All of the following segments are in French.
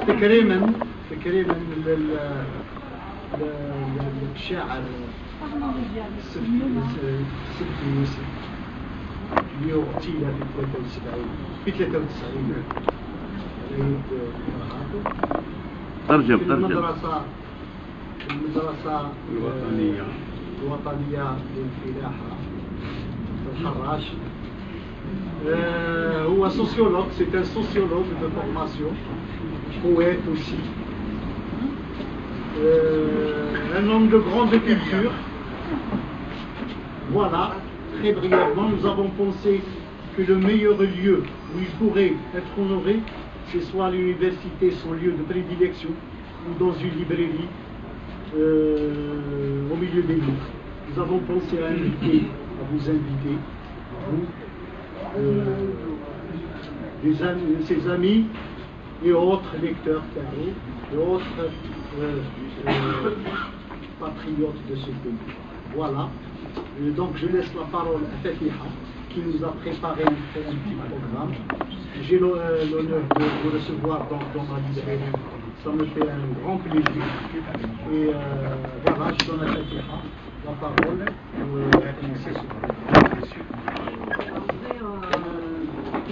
تكريما للشاعر السبكي يوسف اللي اغتيل في 93 عيد ترجم في المدرسة الوطنية للفلاحة Harrach. Ou un sociologue, c'est un sociologue de formation, poète aussi. Un homme de grande culture. Voilà, très brièvement, nous avons pensé que le meilleur lieu où il pourrait être honoré, c'est soit l'université, son lieu de prédilection, ou dans une librairie, au milieu des livres. Nous avons pensé à vous inviter, vous, ses amis et autres lecteurs carrés, et autres patriotes de ce pays. Voilà. Donc je laisse la parole à Fatiha, qui nous a préparé un petit programme. J'ai l'honneur de vous recevoir dans ma librairie. Ça me fait un grand plaisir. Et voilà, je donne à Fatiha la parole pour commencer ce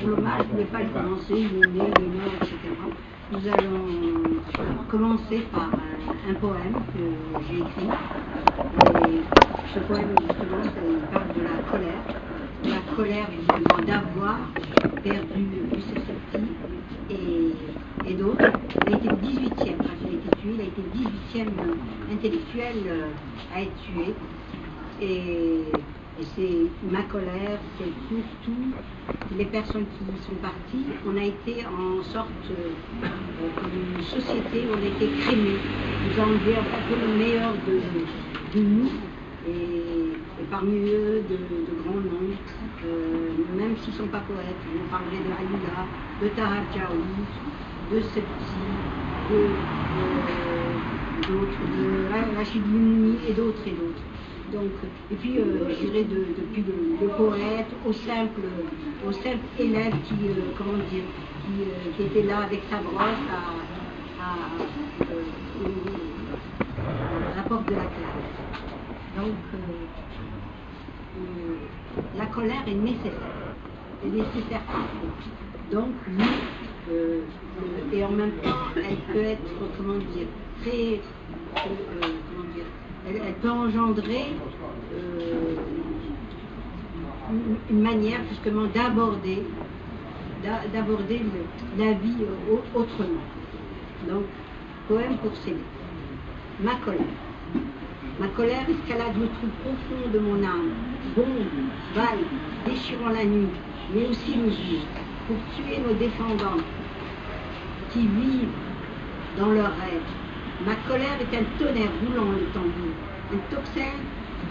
pour l'hommage, je ne vais pas le commencer, le nez, le nord, etc. Nous allons commencer par un poème que j'ai écrit. Et ce poème, justement, il parle de la colère. La colère, justement, d'avoir perdu Youssef Septi et d'autres. Il a été le 18e, quand il a été tué, il a été le 18e intellectuel à être tué. Et c'est ma colère, c'est pour toutes les personnes qui sont parties. On a été en sorte, comme une société, on a été crémés. Nous avons enlevé un peu le meilleur de nous, et parmi eux, de grands noms, même s'ils ne sont pas poètes. On parlerait de Aïda, de Tahar Djaoui, de Septi, d'autres, de Rachid Mouni et d'autres et d'autres. Donc, et puis, je dirais depuis le poète au simple élève qui, qui était là avec sa brosse à la porte de la classe. Donc, la colère est nécessaire. Elle est nécessaire partout. Donc, oui, et en même temps, elle peut être, très, elle peut engendrer une manière justement d'aborder la vie autrement. Donc, poème pour s'aider. Ma colère. Ma colère escalade le trou profond de mon âme, bombe, balle, déchirant la nuit, mais aussi le jour, pour tuer nos défendants qui vivent dans leurs rêves. Ma colère est un tonnerre roulant le tambour, un tocsin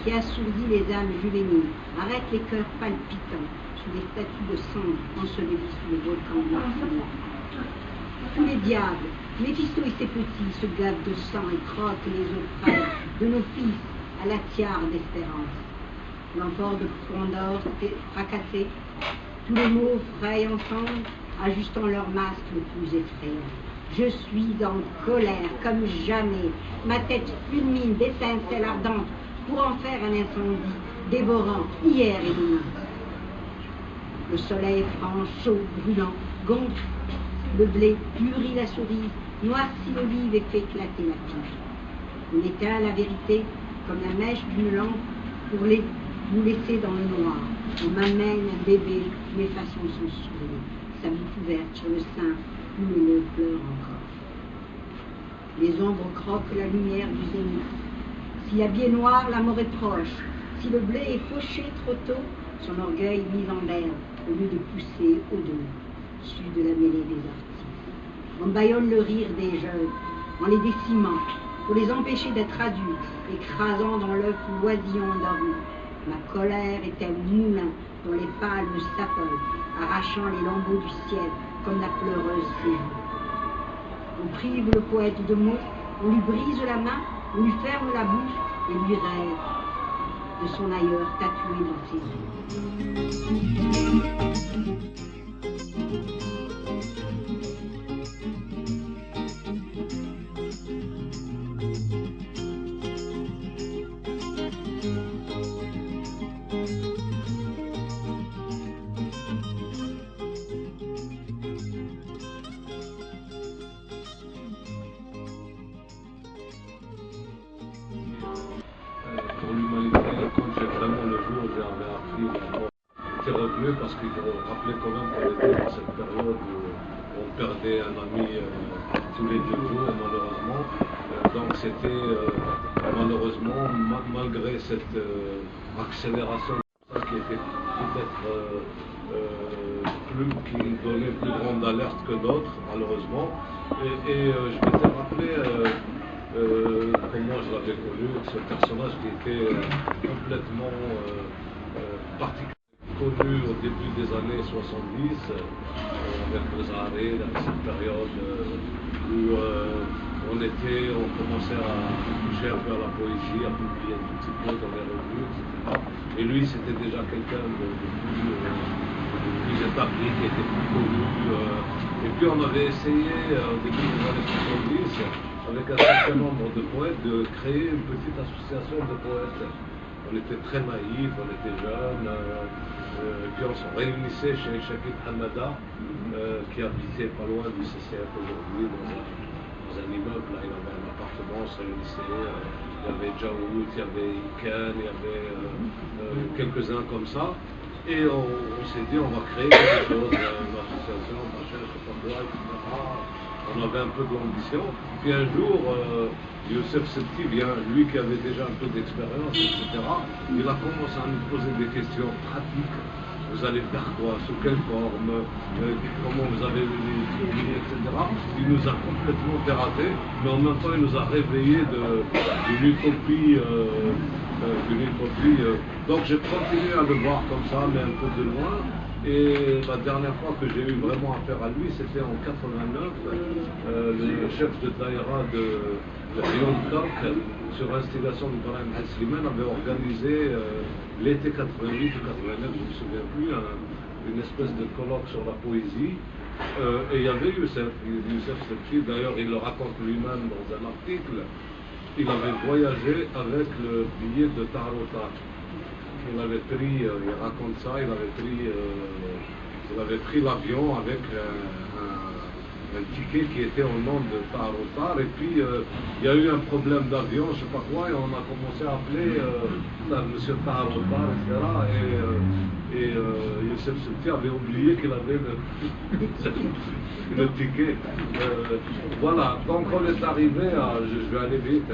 qui assourdit les âmes juvéniles, arrête les cœurs palpitants sous les statues de cendres ensevelies sous le volcan de l'infini. Tous les diables, Méphisto et ses petits, se gavent de sang et crottent les os frères de nos fils à la tiare d'espérance. L'amphore de Pandore fracassée, tous les mots frayent ensemble, ajustant leur masque le plus effrayant. Je suis en colère comme jamais, ma tête fulmine d'étincelles ardentes pour en faire un incendie dévorant hier et demain. Le soleil franc, chaud, brûlant, gonfle le blé, mûrit la cerise, noircit l'olive et fait éclater la tige. On éteint la vérité comme la mèche d'une lampe pour nous laisser dans le noir. On m'amène un bébé, m'effaçant son sourire, sa bouche ouverte sur le sein, où le pleure encore. Les ombres croquent la lumière du zénith. Si la biais noire, la mort est proche. Si le blé est fauché trop tôt, son orgueil mis en berne, au lieu de pousser au-dessus de la mêlée des artistes. On bâillonne le rire des jeunes, en les décimant, pour les empêcher d'être adultes, écrasant dans l'œuf oisillon endormi. Ma colère est un moulin dont les palmes s'affolent, arrachant les lambeaux du ciel comme la pleureuse séjour. On prive le poète de mots, on lui brise la main, on lui ferme la bouche et lui rêve de son ailleurs tatoué dans ses yeux. Pour l'humanité, comme c'est vraiment le jour où j'avais appris la mort rappeler parce qu'il faut rappeler quand même qu'on était dans cette période où on perdait un ami tous les 2 jours malheureusement. Donc c'était malheureusement, malgré cette accélération qui était peut-être qui donnait plus grande alerte que d'autres malheureusement. Et je m'étais rappelé comment je l'avais connu, ce personnage qui était complètement particulièrement connu au début des années 70, avec le Zahari, dans cette période où on commençait à toucher un peu à la poésie, à publier un tout petit peu dans les revues, etc. Et lui, c'était déjà quelqu'un de plus établi, qui était plus connu. Et puis on avait essayé, au début des années 70, avec un certain nombre de poètes, de créer une petite association de poètes. On était très naïfs, on était jeunes, et puis on se réunissait chez Shakib Hamada, qui habitait pas loin du CCF aujourd'hui, dans un immeuble. Là, il avait un appartement, on se réunissait, il y avait Jaoud, il y avait Iken, il y avait quelques-uns comme ça. Et on s'est dit, on va créer quelque chose, une association, machin, je sais pas quoi, etc. On avait un peu de l'ambition. Puis un jour, Youssef Septi vient, lui qui avait déjà un peu d'expérience, etc. Il a commencé à nous poser des questions pratiques. Vous allez faire quoi? Sous quelle forme? Comment vous avez étudié, etc. Il nous a complètement dératé, mais en même temps, il nous a réveillés d'une utopie. Donc j'ai continué à le voir comme ça, mais un peu de loin. Et la dernière fois que j'ai eu vraiment affaire à lui, c'était en 89. Le chef de Daïra de Lyon Talk, sur instigation de Ibrahim Slimane, avait organisé l'été 88 ou 89, je ne me souviens plus, une espèce de colloque sur la poésie. Et il y avait Youssef Septi, d'ailleurs il le raconte lui-même dans un article. Il avait voyagé avec le billet de Tarota. Il avait pris, il raconte ça, il avait pris l'avion avec un ticket qui était au nom de Tarotar, et puis il y a eu un problème d'avion, je ne sais pas quoi, et on a commencé à appeler M. Tarotar, etc. Et Youssef Septi avait oublié qu'il avait le ticket. Voilà, donc on est arrivé à, je vais aller vite,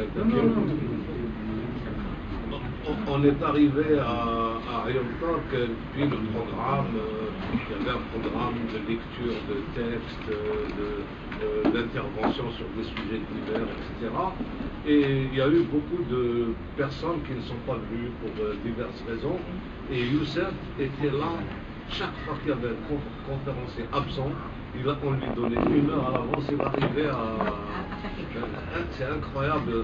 on est arrivé à Yom Tov, puis le programme, il y avait un programme de lecture de textes, d'intervention sur des sujets divers, etc. Et il y a eu beaucoup de personnes qui ne sont pas venues pour diverses raisons. Et Youssef était là chaque fois qu'il y avait un conférencier absent. On lui donnait 1 heure à l'avance, il arrivait à... C'est incroyable, il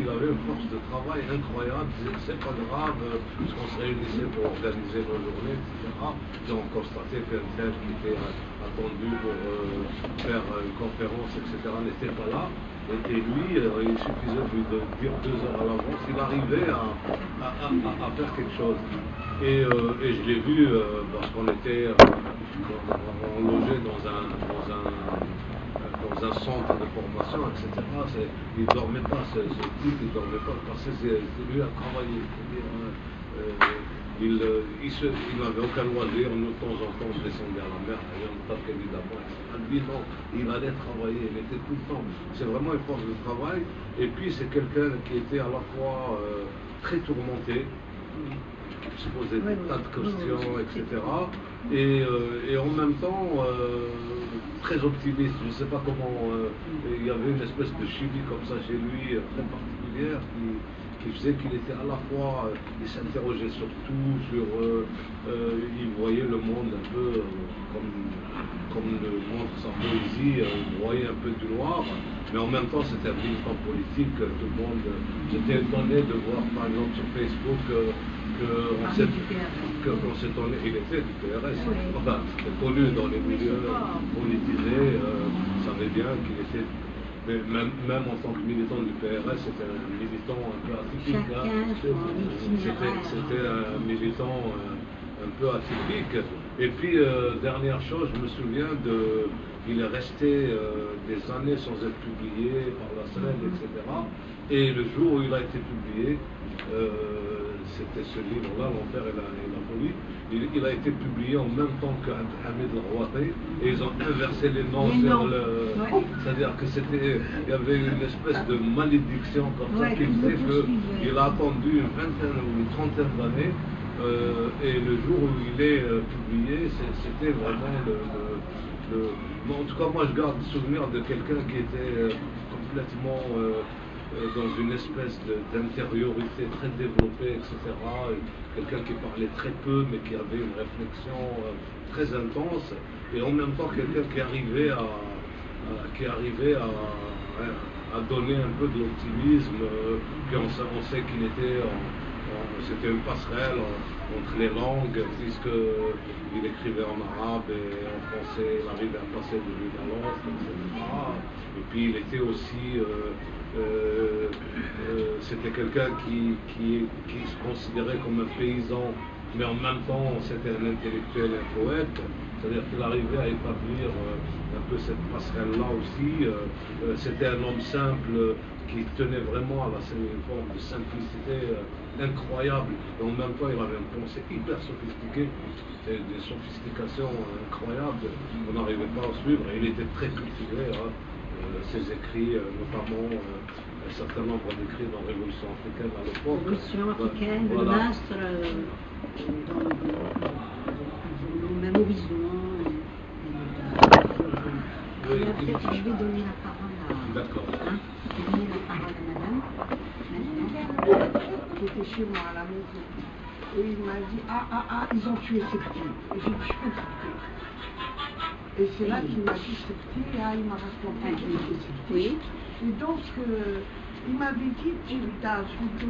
avait une force de travail incroyable, c'est pas grave, parce qu'on se réunissait pour organiser nos journées, etc. Et on constatait qu'un tel qui était attendu pour faire une conférence, etc., n'était pas là. Et lui, il suffisait de lui dire 2 heures à l'avance, il arrivait à faire quelque chose. Et je l'ai vu parce qu'on était on logeait dans un centre de formation, etc. Il ne dormait pas, ce type, il ne dormait pas parce que c'est lui à travailler. Il n'avait aucun loisir, nous de temps en temps on descendait à la mer, évidemment. Lui non, il allait travailler, il était tout le temps. C'est vraiment une force de travail. Et puis c'est quelqu'un qui était à la fois très tourmenté, qui se posait des tas de questions, etc. Et en même temps très optimiste. Je ne sais pas comment, il y avait une espèce de chimie comme ça chez lui, très particulière, qui faisait qu'il était à la fois, il s'interrogeait sur tout, il voyait le monde un peu comme le montre sa poésie, il voyait un peu du noir, mais en même temps c'était un militant politique, tout le monde. J'étais étonné de voir par exemple sur Facebook qu'on s'étonnait, il était du PRS, enfin c'était connu dans les milieux politisés, savait bien qu'il était. Mais même en tant que militant du PRS, c'était un militant un peu atypique. C'était un militant un peu atypique. Et puis, dernière chose, je me souviens il est resté des années sans être publié par la SNED, etc. Et le jour où il a été publié, c'était ce livre-là, L'Enfer et la folie. Il a été publié en même temps qu'Hamid al-Rawati et ils ont inversé les noms sur le. Ouais. C'est-à-dire que il y avait une espèce de malédiction comme ça qui faisait qu'il a attendu une vingtaine ou une trentaine d'années et le jour où il est publié, c'était vraiment en tout cas, moi je garde le souvenir de quelqu'un qui était complètement dans une espèce d'intériorité très développée, etc. Quelqu'un qui parlait très peu, mais qui avait une réflexion très intense, et en même temps quelqu'un qui arrivait à donner un peu de l'optimisme, puis on sait qu'il était c'était une passerelle entre les langues, puisqu'il écrivait en arabe et en français, il arrivait à passer de l'une à l'autre, etc. Et puis il était aussi, c'était quelqu'un qui se considérait comme un paysan, mais en même temps c'était un intellectuel et un poète. C'est-à-dire qu'il arrivait à établir un peu cette passerelle-là aussi. C'était un homme simple qui tenait vraiment à une forme de simplicité incroyable. Et en même temps, il avait une pensée hyper sophistiquée, des sophistications incroyables qu'on n'arrivait pas à suivre. Et il était très cultivé. Hein. Ses écrits, notamment un certain nombre d'écrits dans la Révolution africaine à l'époque. Révolution africaine, voilà. Le Mastre, dans le mémorisement. Je vais donner la parole à. D'accord. Je vais donner la parole à madame. J'étais chez moi à la maison. Et il m'a dit ils ont tué Septi. Et j'ai dit, je peux Septi. Et c'est là qu'il m'a dit Septi, il m'a raconté qu'il était Septi. Oui. Et donc, il m'avait dit, Gilda, je vais te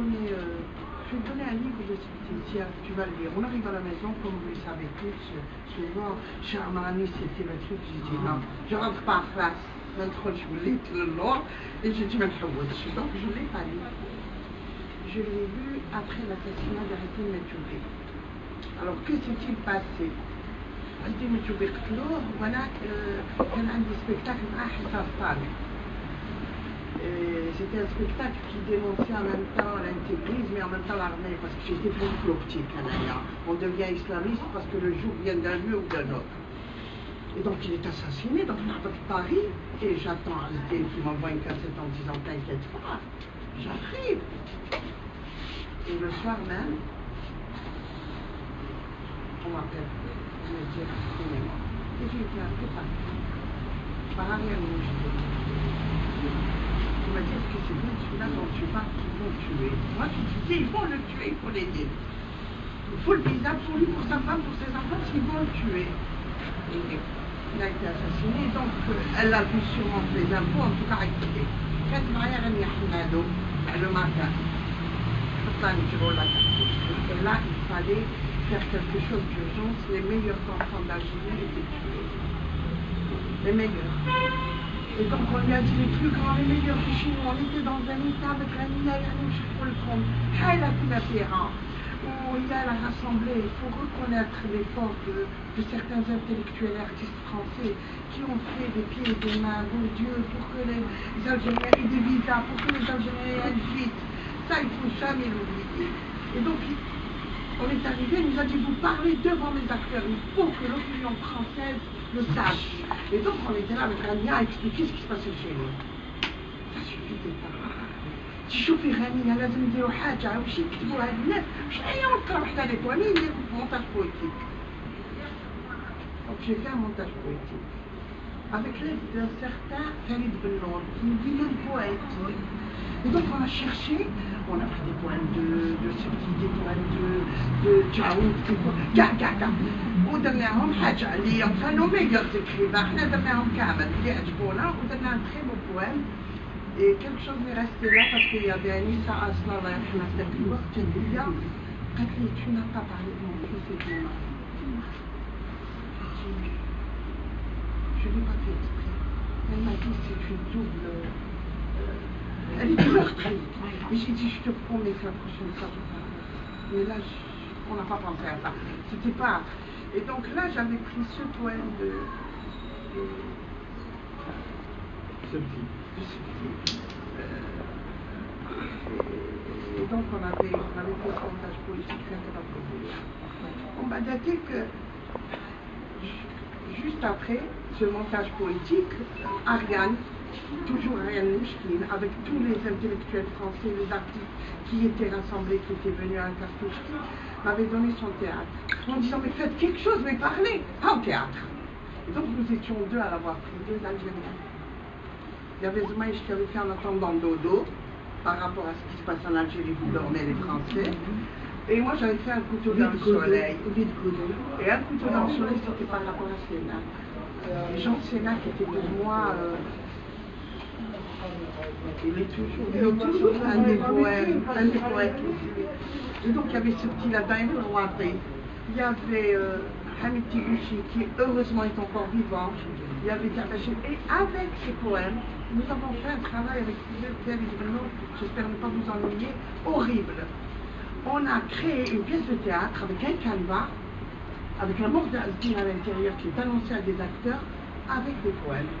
donner un livre de Septi, tiens, tu vas le lire. On arrive à la maison, comme vous le savez tous, souvent, chez Armani, c'était le truc, j'ai dit non, je rentre pas en classe. Maintenant, je voulais le long, et j'ai dit, mais donc je ne l'ai pas lu. Je l'ai lu après l'assassinat d'Hatem Metoubi. Alors, que s'est-il passé? Hatem Metoubi قتلوه وانا كان عندي spectacle مع حساب طالب. C'était un spectacle qui dénonçait en même temps l'intégrisme et en même temps l'armée, parce que j'étais très optique. On devient islamiste parce que le jour vient d'un lieu ou d'un autre. Et donc il est assassiné dans la de Paris, et j'attends Alté qui m'envoie une cassette en disant t'inquiète pas, j'arrive. Et le soir même, on m'appelle, on me dit cinéma. Et j'ai été appelé par Ariel Mouchidou. Il m'a dit est-ce que c'est bien celui-là dont tu parles qu'ils vont tuer? Moi je me disais il faut le tuer, il faut l'aider. Il faut le visa pour lui, pour sa femme, pour ses enfants, s'ils vont le tuer. Et il a été assassiné, donc elle a vu sûrement les impôts, en tout cas écoutez. Faites derrière un Yahmado, le matin. Et là, il fallait faire quelque chose d'urgence. Les meilleurs enfants d'Algérie étaient tués. Les meilleurs. Et donc on lui a dit les plus grands, les meilleurs du Chinois. On était dans un état avec la Nia Yanouch pour le compte. Où il y a la rassemblée, il faut reconnaître l'effort de certains intellectuels et artistes français qui ont fait des pieds et des mains, mon Dieu, pour que les Algériens aient des visas, pour que les Algériens aient vite. Ça, il ne faut jamais l'oublier. Et donc, on est arrivé, il nous a dit, vous parlez devant les acteurs, il faut que l'opinion française le sache. Et donc, on était là avec Rania à expliquer ce qui se passait chez nous. Ça suffisait pas. شوفي غنية لازم نديروا حاجة واش يكتبوا هاد الناس واش أي نقرا حتى لك وأنا ندير montage poétique. Donc j'ai fait un montage poétique avec l'aide d'un certain Khalid Bennour, qui nous dit le poète. Et donc on a cherché, on a pris des poèmes de Septi, des poèmes de Djaoud, des poèmes كاع ودرناهم حاجة اللي enfin nos meilleurs écrivains حنا درناهم كامل اللي عجبونا ودرنا un très beau poème. Et quelque chose m'est resté là parce qu'il y avait Anissa Aslan, tu n'as pas parlé de mon fils et de mon mari. Je ne l'ai pas fait exprès. Elle m'a dit c'est une double. Elle est meurtrie. Et j'ai dit je te promets que la prochaine fois je parle. Mais là on n'a pas pensé à ça. C'était pas. Et donc là j'avais pris ce poème de donc on avait fait ce montage politique rien que notre côté. On m'a daté que juste après ce montage politique, Ariane, toujours Ariane Mouchkine, avec tous les intellectuels français, les artistes qui étaient rassemblés, qui étaient venus à Cartouchki, m'avait donné son théâtre. En disant, mais faites quelque chose, mais parlez, pas au théâtre. Et donc nous étions deux à l'avoir pris, deux Algériens. Il y avait Zmaïch qui avait fait en attendant dodo, par rapport à ce qui se passe en Algérie, vous dormez les Français. Et moi j'avais fait un couteau dans le soleil. Et un couteau dans le soleil, c'était par rapport à Sénac. Jean Sénac était pour moi, il est toujours un des poètes. Et donc il y avait ce petit latin, il y avait Hamid Tibouchi qui heureusement est encore vivant, il y avait Tabaché, et avec ces poèmes, nous avons fait un travail avec Pierre Isbeno, j'espère ne pas vous ennuyer, horrible. On a créé une pièce de théâtre avec un canevas, avec la mort d'Azdine à l'intérieur qui est annoncée à des acteurs, avec des poèmes.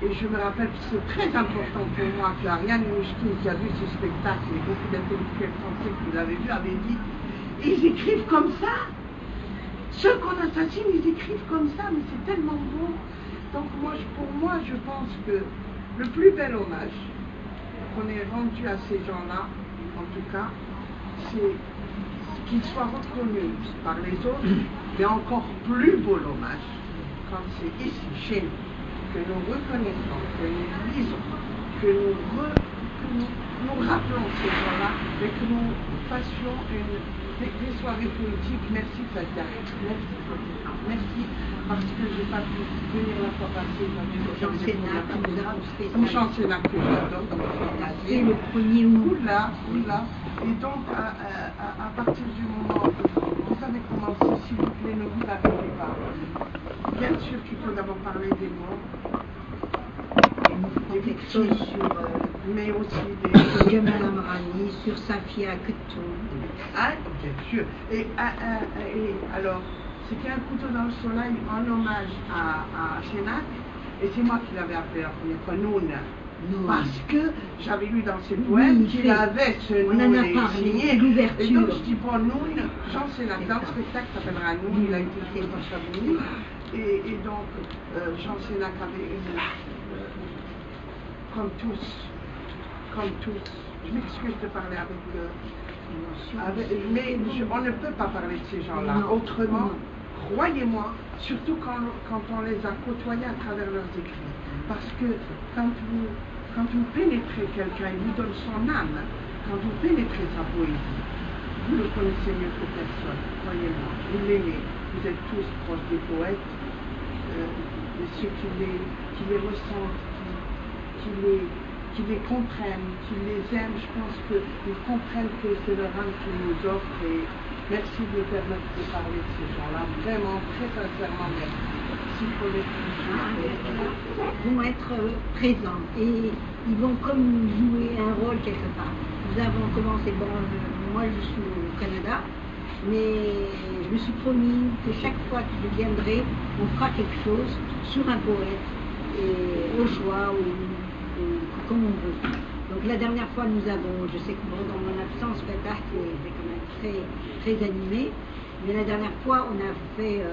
Et je me rappelle que c'est très important pour moi que Ariane Mouchkine, qui a vu ce spectacle, et beaucoup d'intellectuels français qui l'avaient vu, avaient dit « Ils écrivent comme ça !» Ceux qu'on assassine, ils écrivent comme ça, mais c'est tellement beau. Donc pour moi, je pense que le plus bel hommage qu'on ait rendu à ces gens-là, en tout cas, c'est qu'ils soient reconnus par les autres, mais encore plus beau l'hommage quand c'est ici, chez nous, que nous reconnaissons, que nous lisons, que nous rappelons ces gens-là, et que nous fassions des soirées politiques. Merci Fatia, merci parce que je n'ai pas pu venir la fois passée. Jean Sénac, nous avons fait ça. Jean Sénac que j'adore, c'est le premier mot. Oula. Et donc à partir du moment où vous avez commencé, s'il vous plaît, ne vous arrêtez pas. Bien sûr qu'il faut d'abord parler des morts, des victimes, mais aussi des... Jamal Amrani, sur Safia Koutou. Ah, bien sûr. Et alors, c'était un couteau dans le soleil en hommage à Sénac, et c'est moi qui l'avais appelé la première fois, Noun. Parce que j'avais lu dans ses poèmes qu'il avait ce on en a parlé, l'ouverture. Et donc je dis bon, Noun, Jean Sénac, dans le spectacle s'appellera Noun, il a été fait par Chabouni. Et donc Jean Sénac avait une, comme tous, je m'excuse de parler mais on ne peut pas parler de ces gens-là autrement, croyez-moi, surtout quand on les a côtoyés à travers leurs écrits. Parce que quand vous pénétrez quelqu'un, il vous donne son âme, quand vous pénétrez sa poésie, vous le connaissez mieux que personne, croyez-moi, vous l'aimez, vous êtes tous proches des poètes, et ceux qui les ressentent, qui les comprennent, qui les aiment, je pense qu'ils comprennent que c'est leur âme qui nous offre, et merci de me permettre de parler de ces gens-là, vraiment, très sincèrement, merci. Vont être présents et ils vont comme jouer un rôle quelque part. Nous avons commencé, moi je suis au Canada, mais je me suis promis que chaque fois que je viendrai, on fera quelque chose sur un poète, et au choix, ou comme on veut. Donc la dernière fois nous avons, je sais que dans mon absence, Fatah était quand même très, très animé, mais la dernière fois on a fait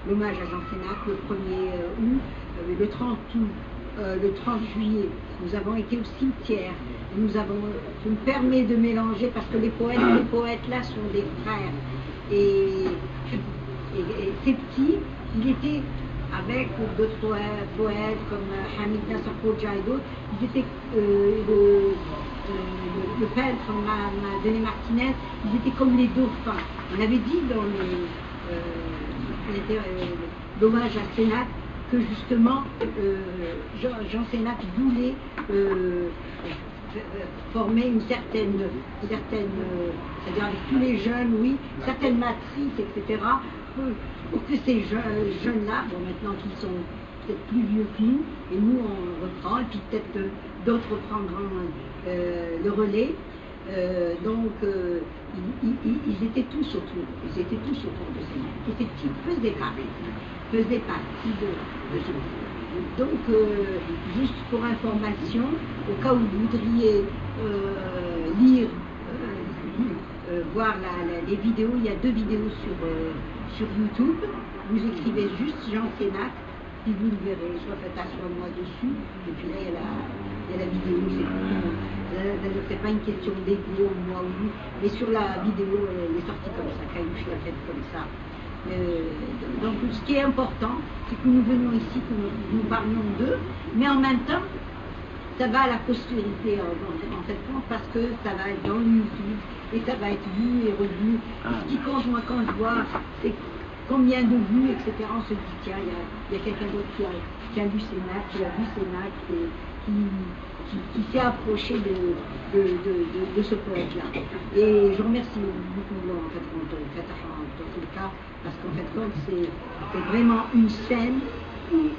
l'hommage à Jean Sénac le 1er août, le 30 août, le 30 juillet, nous avons été au cimetière. Nous avons, je me permets de mélanger parce que les poètes là sont des frères. Et ces petits, il était avec d'autres poètes comme Hamid Nasser Khoja et d'autres, ils étaient le peintre Denis Martinez, ils étaient comme les dauphins. On avait dit dans l'hommage à Sénac que justement Jean Sénac voulait former une certaine c'est-à-dire avec tous les jeunes, oui, certaines matrices, etc., pour que ces jeunes-là, bon maintenant qu'ils sont peut-être plus vieux que nous, et nous on reprend, et puis peut-être d'autres reprendront le relais. Donc ils étaient tous autour de Sénac. Et ces petits faisaient partie de ce Donc, juste pour information, au cas où vous voudriez lire, voir les vidéos, il y a 2 vidéos sur YouTube. Vous écrivez juste Jean Sénac, puis vous le verrez, soit faites soit moi dessus, et puis là il y a la vidéo, c'est pas une question d'ego, moi ou vous, mais sur la vidéo, elle est sortie comme ça, Caillouche l'a faite comme ça. Donc ce qui est important, c'est que nous venons ici, que nous parlons d'eux, mais en même temps, ça va à la postérité en fait, parce que ça va être dans le YouTube, et ça va être vu et revu. Ce qui compte, moi, quand je vois, c'est combien de vues, etc. On se dit, tiens, il y a quelqu'un d'autre qui a lu Sénac, qui a vu Sénac, qui s'est approché de ce poète-là. Et je remercie beaucoup, en fait, dans tous les cas, parce qu'en fait, c'est vraiment une scène où,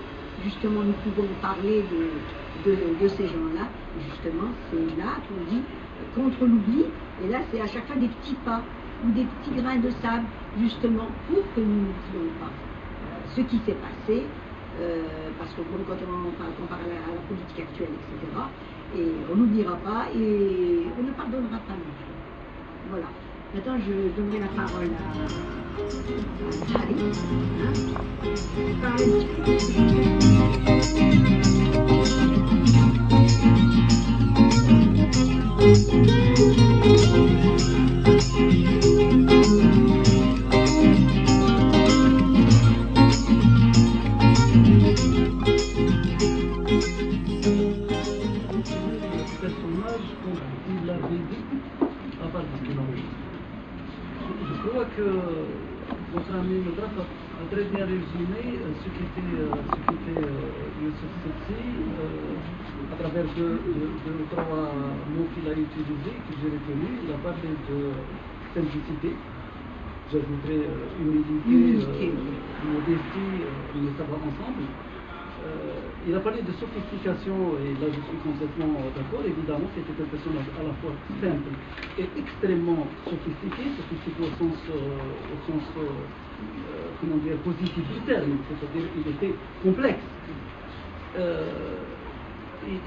justement, nous pouvons parler de ces gens-là. Justement, c'est là qu'on dit contre l'oubli, et là, c'est à chaque fois des petits pas, ou des petits grains de sable, justement, pour que nous n'oublions pas ce qui s'est passé, parce que bon, quand on parle à la politique actuelle, etc., et on n'oubliera pas, et on ne pardonnera pas non plus. Voilà. Maintenant, je donnerai la parole à Harry. Je crois que votre ami Medraf a très bien résumé ce qu'était Youssef Setsi à travers deux ou trois mots qu'il a utilisés, que j'ai retenus. Il a parlé de simplicité, j'ajouterais humilité, modestie, mais ça va ensemble. Il a parlé de sophistication, et là je suis complètement d'accord. Évidemment, c'était un personnage à la fois simple et extrêmement sophistiqué au sens comment dire, positif du terme, c'est-à-dire qu'il était complexe.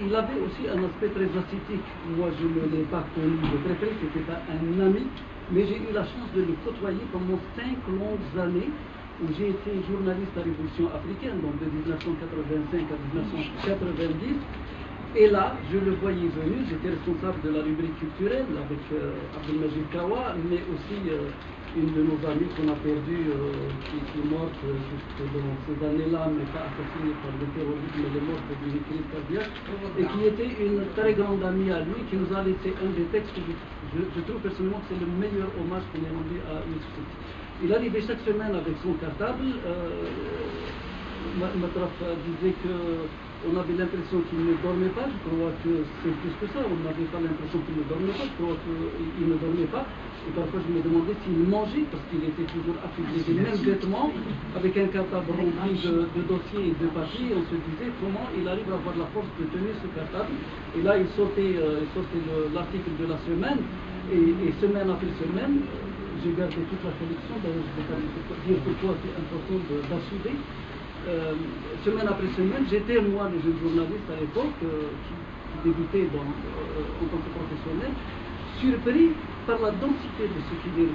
Il avait aussi un aspect très ascétique. Moi, je ne l'ai pas connu de très près, c'était pas un ami, mais j'ai eu la chance de le côtoyer pendant 5 longues années, où j'ai été journaliste à la Révolution africaine, donc de 1985 à 1990. Et là, je le voyais venir, j'étais responsable de la rubrique culturelle avec Abdelmajid Kawa, mais aussi une de nos amies qu'on a perdue, qui est morte juste dans ces années-là, mais pas assassinée par le terrorisme, elle est morte d'une crise cardiaque, et qui était une très grande amie à lui, qui nous a laissé un des textes que je trouve personnellement que c'est le meilleur hommage qu'on ait rendu à Youssef Setsi. Il arrivait chaque semaine avec son cartable. Medraf disait qu'on avait l'impression qu'il ne dormait pas. Je crois que c'est plus que ça. On n'avait pas l'impression qu'il ne dormait pas. Je crois qu'il ne dormait pas. Et parfois je me demandais s'il mangeait, parce qu'il était toujours affublé des mêmes vêtements, avec un cartable rempli de dossiers et de papiers. On se disait comment il arrive à avoir la force de tenir ce cartable. Et là, il sortait l'article de la semaine, et semaine après semaine, j'ai gardé toute la collection. D'ailleurs, je ne vais pas dire pourquoi c'est important d'achever. Semaine après semaine, j'étais moi le jeune journaliste à l'époque, qui débutait en tant que professionnel, surpris par la densité de ce qu'il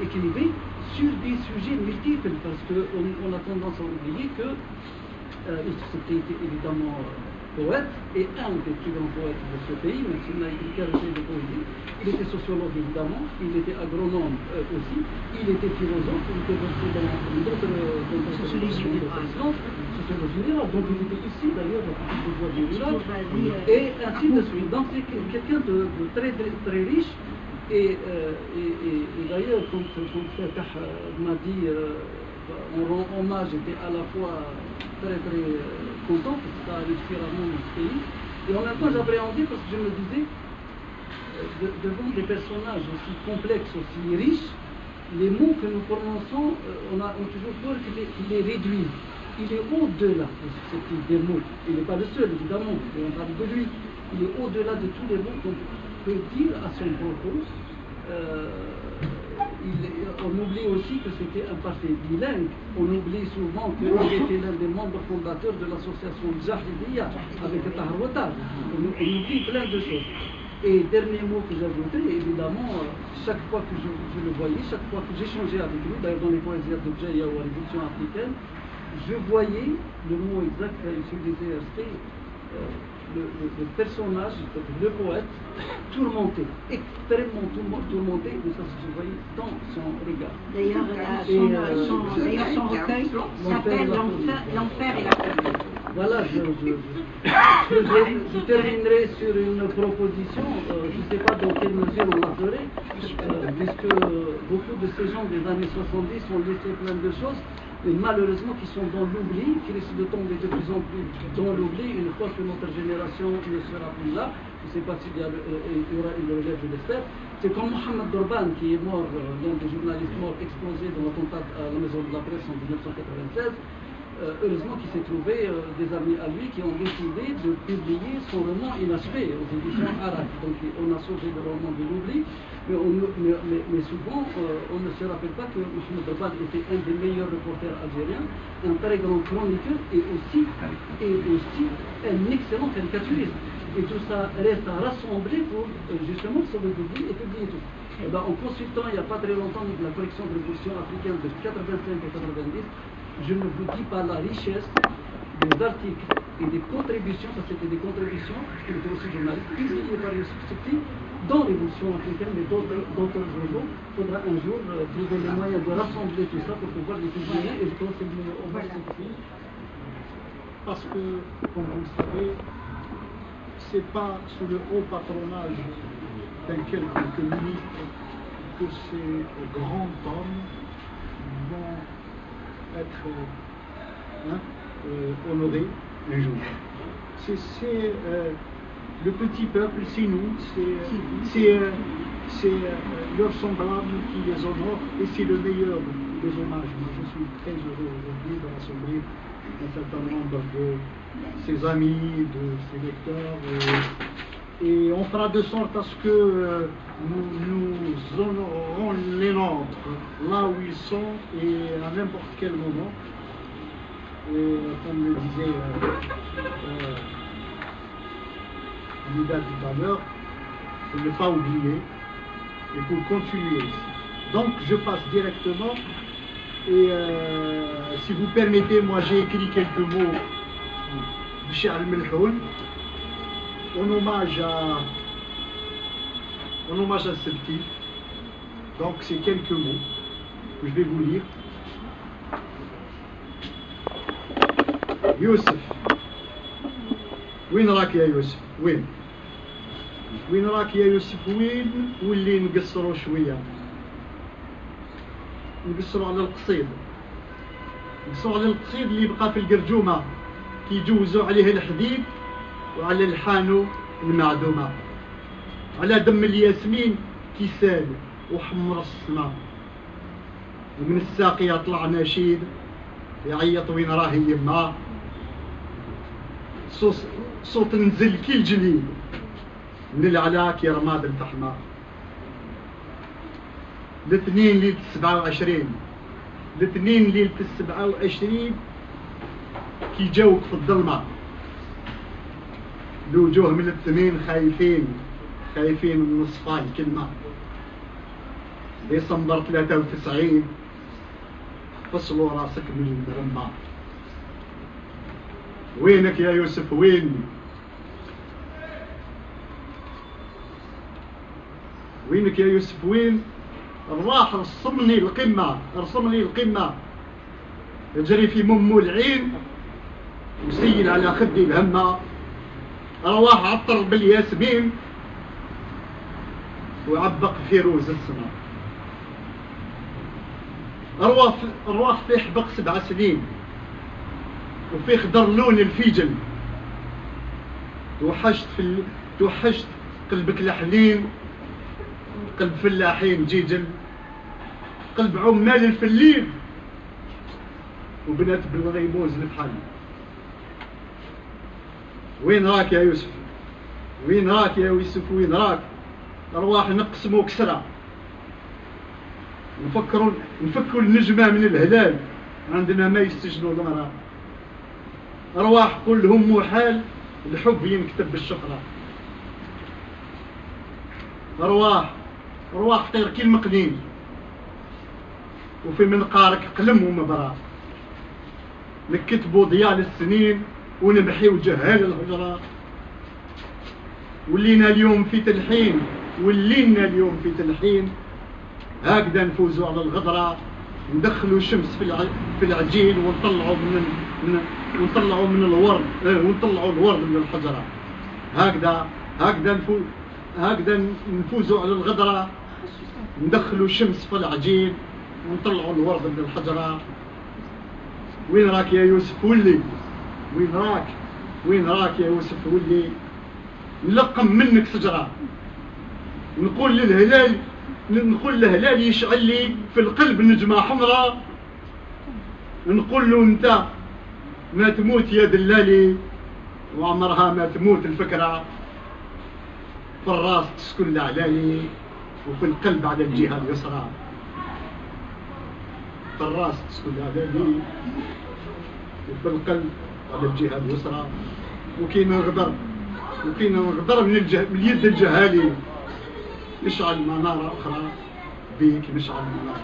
écrivait sur des sujets multiples, parce qu'on a tendance à oublier que c'était évidemment poète, et un des plus grands poètes de ce pays, même s'il n'a écrit qu'un recueil de poésie. Il était sociologue évidemment, il était agronome aussi, il était philosophe, il était versé dans d'autres sociologie générale, donc il était ici d'ailleurs à la petite bourgeoisie rurale, et ainsi de suite. Donc c'est quelqu'un de très, très riche, et d'ailleurs, comme Fatah m'a dit, on rend hommage, j'étais à la fois très très content parce que ça a réussi rarement dans ce pays, et en même temps j'appréhendais parce que je me disais, devant des personnages aussi complexes, aussi riches, les mots que nous prononçons, on a toujours peur qu'il les réduise. Il est au-delà de ce type de mots. Il n'est pas le seul, évidemment, on parle de lui. Il est au-delà de tous les mots qu'on peut dire à son propos. On oublie aussi que c'était un parti bilingue. On oublie souvent qu'il était l'un des membres fondateurs de l'association Jahiliya avec Tahar Ouattara. On oublie plein de choses. Et dernier mot que j'ajouterai, évidemment, chaque fois que je le voyais, chaque fois que j'échangeais avec lui, d'ailleurs dans les poésies de Djaya ou la Révolution africaine, je voyais, le mot exact qu'a utilisé Hersey, le personnage, le poète, tourmenté, extrêmement tourmenté, mais ça se voyait dans son regard. D'ailleurs, son recueil s'appelle L'enfer et la peur. Voilà, je terminerai sur une proposition, je ne sais pas dans quelle mesure on la ferait, puisque beaucoup de ces gens des années 70 ont laissé plein de choses, mais malheureusement qui sont dans l'oubli, qui risquent de tomber de plus en plus dans l'oubli une fois que notre génération ne sera plus là. Je ne sais pas s'il y aura une relève, je l'espère. C'est comme Mohamed Dorban qui est mort, l'un des journalistes morts explosé dans l'attentat à la maison de la presse en 1996. Heureusement qu'il s'est trouvé des amis à lui qui ont décidé de publier son roman inachevé aux éditions arabes. Donc on a sauvé le roman de l'oubli, mais souvent on ne se rappelle pas que Mohamed Dorban était un des meilleurs reporters algériens, un très grand chroniqueur et aussi un excellent caricaturiste. Et tout ça reste à rassembler pour justement sauver l'oubli et publier tout. Et ben, en consultant il n'y a pas très longtemps la collection de révolution africaine de 85 et 90, je ne vous dis pas la richesse des articles et des contributions, parce que c'était des contributions, qui étaient aussi journalistes, publiées par Youssef Chikti dans Révolution africaine, mais d'autres journaux. Il faudra un jour trouver les moyens de rassembler tout ça pour pouvoir les publier, et je pense que on va s'occuper. Parce que, comme vous le savez, c'est pas sous le haut patronage d'un quelconque ministre que ces grands hommes vont être honorés un jour. C'est le petit peuple, c'est nous, c'est leurs semblables qui les honorent et c'est le meilleur des hommages. Moi je suis très heureux aujourd'hui de rassembler un certain nombre de ses amis, de ses lecteurs, et on fera de sorte à ce que nous honorerons les nôtres là où ils sont et à n'importe quel moment. Et comme le disait Nida tout à l'heure, pour ne pas oublier et pour continuer ici. Donc je passe directement et si vous permettez, moi j'ai écrit quelques mots de Cheikh Al-Melhoun en hommage à Sebti. Donc c'est quelques mots que je vais vous lire. يوسف وين راك يا يوسف؟ وين راك يا يوسف؟ وين واللي نقصروا شويه، نقصروا على القصيد، نقصروا على القصيد اللي بقى في القرجومه كي يجوزوا عليه الحديد وعلى الحانو المعدومه، على دم الياسمين كي سال وحمر السما، ومن الساقيه طلع نشيد يعيط وين راهي يما، صوت نزل كي الجليد من العلاك يا رماد الفحمة. الاثنين ليلة 27، الاثنين ليلة 27 كي جاوك في الظلمة، الوجوه من الثمين خايفين من نصفاي الكلمة. ديسمبر 93 فصلوا راسك من الغمة. وينك يا يوسف؟ وينك يا يوسف؟ وين؟ راح رسم لي القمة، جري في ممو العين وسيل على خدي الهمة، رواح عطر بالياسمين وعبق فيروز السما. رواح فيه حبق 7 سنين وفيه خضر لون الفيجل، توحشت قلبك الحنين، قلب فلاحين جيجل، قلب عمال الفلين وبنات بالغيبوز الفحل. وين راك يا يوسف؟ وين راك؟ أرواح نقسمو كسرة نفكوا النجمة من الهلال، عندنا ما يستجنوا المرأة. أرواح كلهم محال، الحب ينكتب بالشفرة. أرواح طير كي المقنين، وفي منقارك قلم ومبرا. نكتبوا ضيال السنين ونمحيو جهال الهجرة. ولينا اليوم في تلحين، هكذا نفوزوا على الغدرة، ندخلوا شمس في العجين، ونطلعوا من الورد، ونطلعوا الورد من الحجرة. هكذا نفوزوا على الغدرة، ندخلوا شمس في العجين، ونطلعوا الورد من الحجرة. وين راك يا يوسف ولي؟ وين راك يا يوسف ولي؟ نلقم منك شجرة، نقول للهلال يشعل لي في القلب نجمة حمراء. نقول له انت ما تموت يا دلالي، وعمرها ما تموت الفكرة. في الراس تسكن العلالي، وفي القلب على الجهة اليسرى. في الراس تسكن العلالي، وفي القلب على الجهة اليسرى. وكاين الغدر من يد الجهالي، يشعل منارة أخرى بيك مشعل منارة.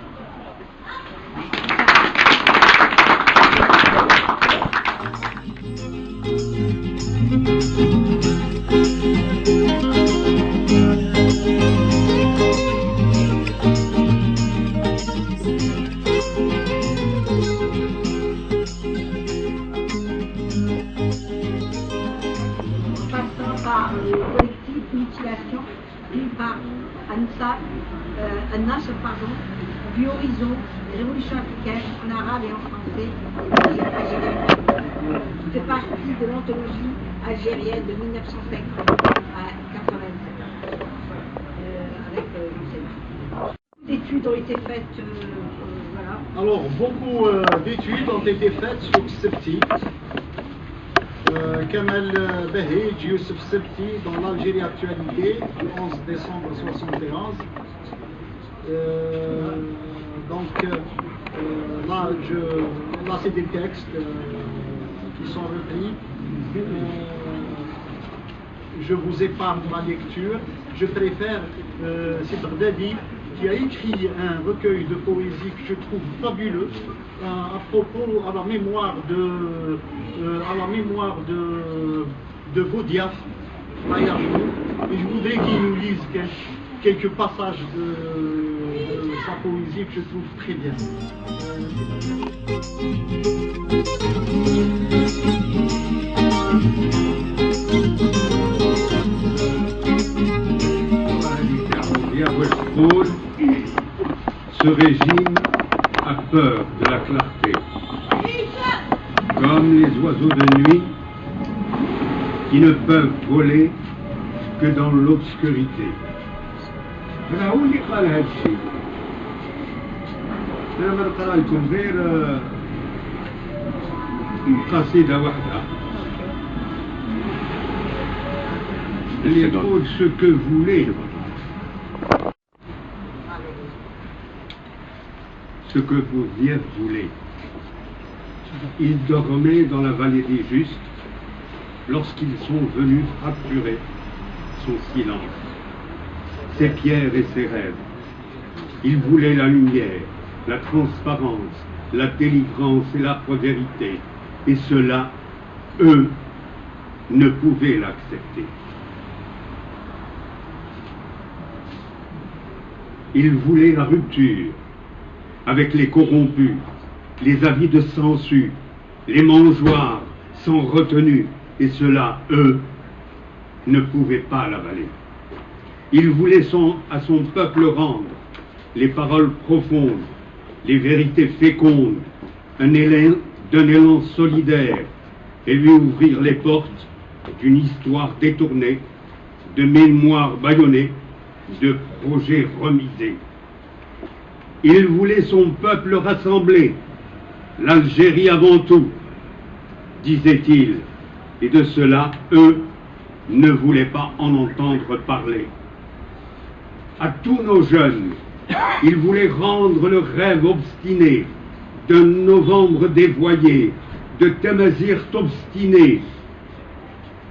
Du Horizon, Révolution africaine, en arabe et en français, fait partie de l'anthologie algérienne de 1950 à 87, avec l'enseignement. D'études ont été faites, voilà. Alors, beaucoup d'études ont été faites sur Sebti. Kamal Bahij, Youssef Sebti, dans l'Algérie actualité, le 11 décembre 1971. Là c'est des textes qui sont repris. Je vous épargne ma lecture. Je préfère c'est Baghdadi qui a écrit un recueil de poésie que je trouve fabuleux à propos, à la mémoire de Boudiaf, et je voudrais qu'il nous lise quelques passages de sa poésie que je trouve très bien. Ce régime a peur de la clarté, comme les oiseaux de nuit qui ne peuvent voler que dans l'obscurité. أنا هو اللي قال هذا الشيء. أنا ما نقرأ لكم غير قصيدة واحدة اللي يقول ce que voulez. Ce que vos vieux voulaient. Ils dormaient dans la vallée des justes lorsqu'ils sont venus fracturer son silence, ses pierres et ses rêves. Ils voulaient la lumière, la transparence, la délivrance et la vérité. Et cela, eux, ne pouvaient l'accepter. Ils voulaient la rupture avec les corrompus, les avis de censure, les mangeoires sans retenue. Et cela, eux, ne pouvaient pas l'avaler. Il voulait à son peuple rendre les paroles profondes, les vérités fécondes, d'un élan solidaire, et lui ouvrir les portes d'une histoire détournée, de mémoires bâillonnées, de projets remisés. Il voulait son peuple rassemblé, l'Algérie avant tout, disait-il, et de cela, eux, ne voulaient pas en entendre parler. À tous nos jeunes Il voulait rendre le rêve obstiné d'un novembre dévoyé, de Tamazirt obstiné,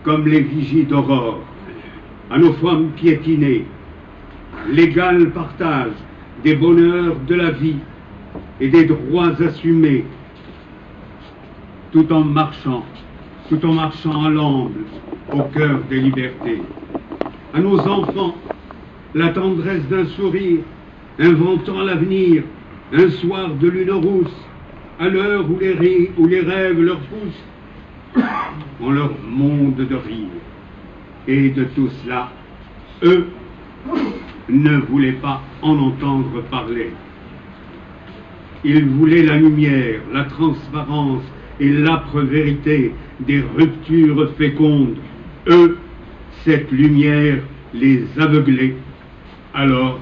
comme les vigies d'aurore, à nos femmes piétinées, l'égal partage des bonheurs de la vie et des droits assumés, tout en marchant à l'amble, au cœur des libertés. À nos enfants, la tendresse d'un sourire, inventant l'avenir, un soir de lune rousse, à l'heure où les rêves leur poussent en leur monde de rire. Et de tout cela, eux ne voulaient pas en entendre parler. Ils voulaient la lumière, la transparence et l'âpre vérité des ruptures fécondes. Eux, cette lumière les aveuglait. Alors,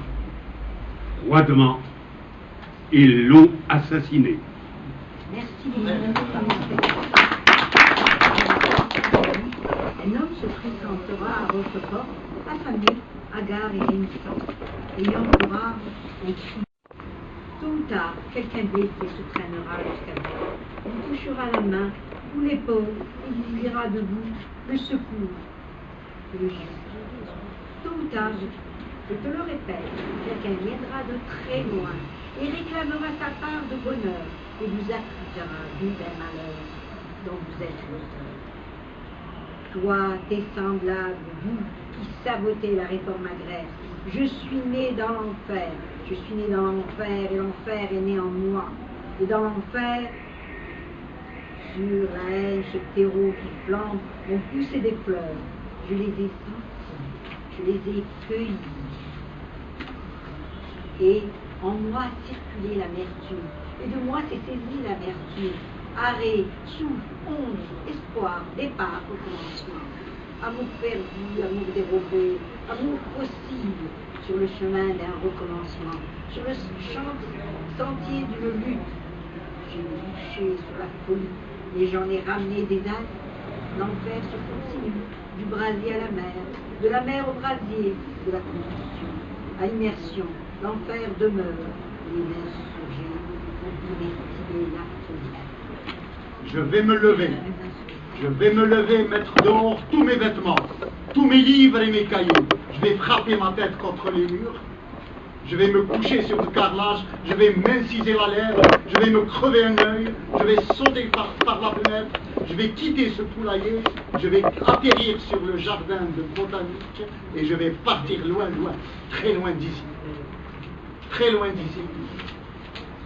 froidement, ils l'ont assassiné. Merci. Un homme se présentera à votre porte, affamé, hagard et gémissant, ayant pour âme un cri. Tôt ou tard, quelqu'un blessé se traînera jusqu'à vous, vous touchera la main ou l'épaule et vous dira debout le secours, le juste. Tôt ou tard, je te le répète, quelqu'un viendra de très loin et réclamera sa part de bonheur et vous accusera d'un malheur dont vous êtes l'auteur. Toi, tes semblables, vous qui sabotez la réforme agraire, je suis né dans l'enfer. Je suis né dans l'enfer et l'enfer est né en moi. Et dans l'enfer, sur la haine, ce terreau qui flambe, ont poussé des fleurs. Je les ai senties, je les ai cueillies. Et en moi a circulé l'amertume. Et de moi s'est saisie l'amertume. Arrêt, souffle, onde, espoir, départ, recommencement. Amour perdu, amour dérobé, amour possible sur le chemin d'un recommencement, sur le sentier d'une lutte. J'ai bouché sur la folie et j'en ai ramené des ânes. L'enfer se continue, du brasier à la mer, de la mer au brasier, de la combustion à immersion. L'enfer demeure, les insurgés ont domestiqué la folie. Je vais me lever. Je vais me lever, mettre dehors tous mes vêtements, tous mes livres et mes cahiers. Je vais frapper ma tête contre les murs. Je vais me coucher sur le carrelage. Je vais m'inciser la lèvre. Je vais me crever un œil. Je vais sauter par la fenêtre. Je vais quitter ce poulailler. Je vais atterrir sur le jardin de botanique. Et je vais partir loin, loin, très loin d'ici. Très loin d'ici.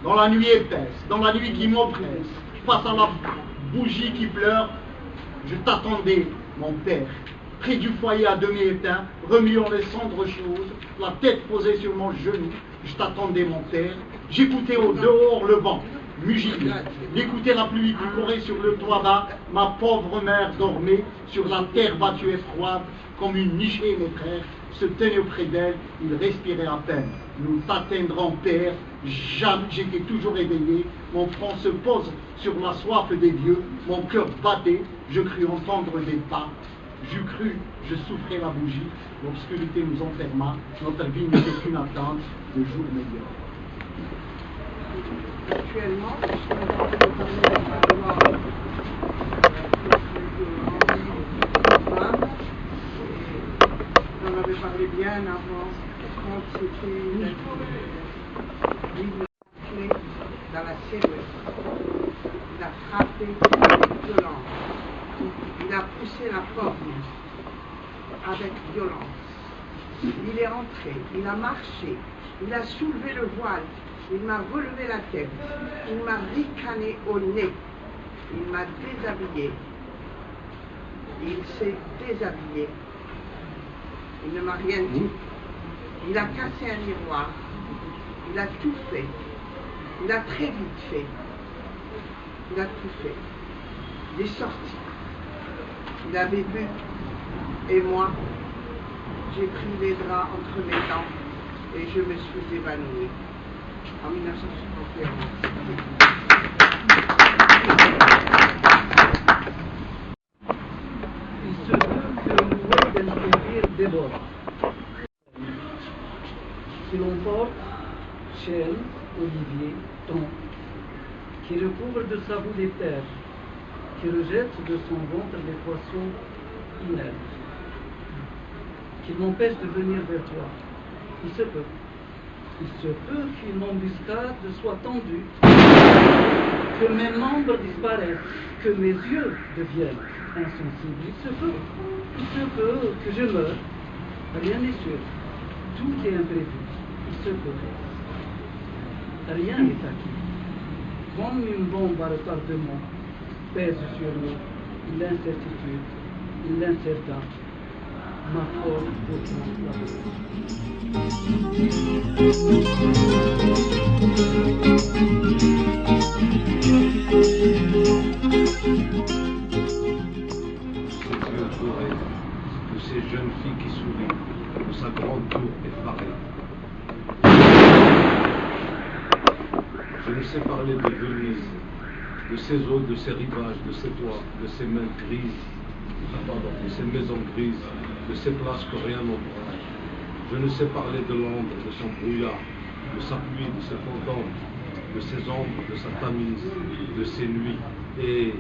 Dans la nuit épaisse, dans la nuit qui m'oppresse, face à la bougie qui pleure, je t'attendais, mon père, près du foyer à demi éteint, remuant les cendres chaudes, la tête posée sur mon genou. Je t'attendais, mon père. J'écoutais au dehors le vent, mugile. J'écoutais la pluie qui courait sur le toit bas. Ma pauvre mère dormait sur la terre battue et froide, comme une nichée. Mes frères se tenaient auprès d'elle, ils respiraient à peine. Nous t'atteindrons, père. J'étais toujours éveillé, mon front se pose sur la soif des dieux, mon cœur battait, je crus entendre des pas, je crus, je souffrais la bougie, l'obscurité nous enferma, notre vie n'était qu'une attente de jours meilleurs. Actuellement, je suis en train de parler de la loi on avait parlé bien avant, quand c'était dans la silhouette. Il a frappé avec violence. Il a poussé la porte avec violence. Il est entré, il a marché, il a soulevé le voile, il m'a relevé la tête, il m'a ricané au nez, il m'a déshabillé. Il s'est déshabillé. Il ne m'a rien dit. Il a cassé un miroir. Il a tout fait. Il a très vite fait. Il a tout fait. Il est sorti. Il avait bu. Et moi, j'ai pris les draps entre mes dents et je me suis évanouie en 1971. Il se peut que l'eau de l'intérieur déborde. Si l'on porte olivier tombe, qui recouvre de sa boue les terres, qui rejette de son ventre les poissons inertes, qui m'empêche de venir vers toi. Il se peut qu'une embuscade soit tendue, que mes membres disparaissent, que mes yeux deviennent insensibles. Il se peut que je meure. Rien n'est sûr. Tout est imprévu. Il se peut. Rien n'est acquis. Comme une bombe à retardement pèse sur nous l'incertitude, l'incertain. Ma foi pourtant la de ces jeunes filles qui sourient, de sa grande tour effarée. Je ne sais parler de Venise, de ses eaux, de ses rivages, de ses toits, de ses mains grises, de ses maisons grises, de ses places que rien n'ombrage. Je ne sais parler de Londres, de son brouillard, de sa pluie, de ses fantômes, de ses ombres, de sa tamise, de ses nuits. Et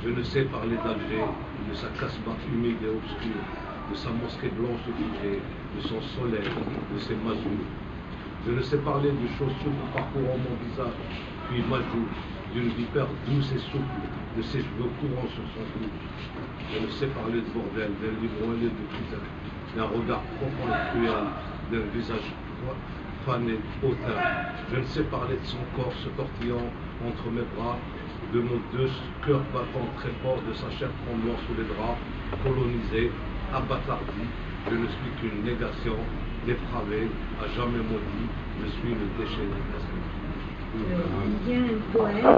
je ne sais parler d'Alger, de sa casbah humide et obscure, de sa mosquée blanche et figée, de son soleil, de ses mazous. Je ne sais parler de chaussures parcourant mon visage, puis ma joue, d'une vipère douce et souple, de ses cheveux courants sur son cou. Je ne sais parler de bordel, d'un livre de putain, d'un regard profond et cruel, d'un visage fané, hautain. Je ne sais parler de son corps se tortillant entre mes bras, de nos deux cœurs battant très fort, de sa chair tremblant sous les draps, colonisé, abattardi. Je ne suis qu'une négation, dépravée, à jamais maudit. Je suis le déchet de l'esprit. Il y a un poète,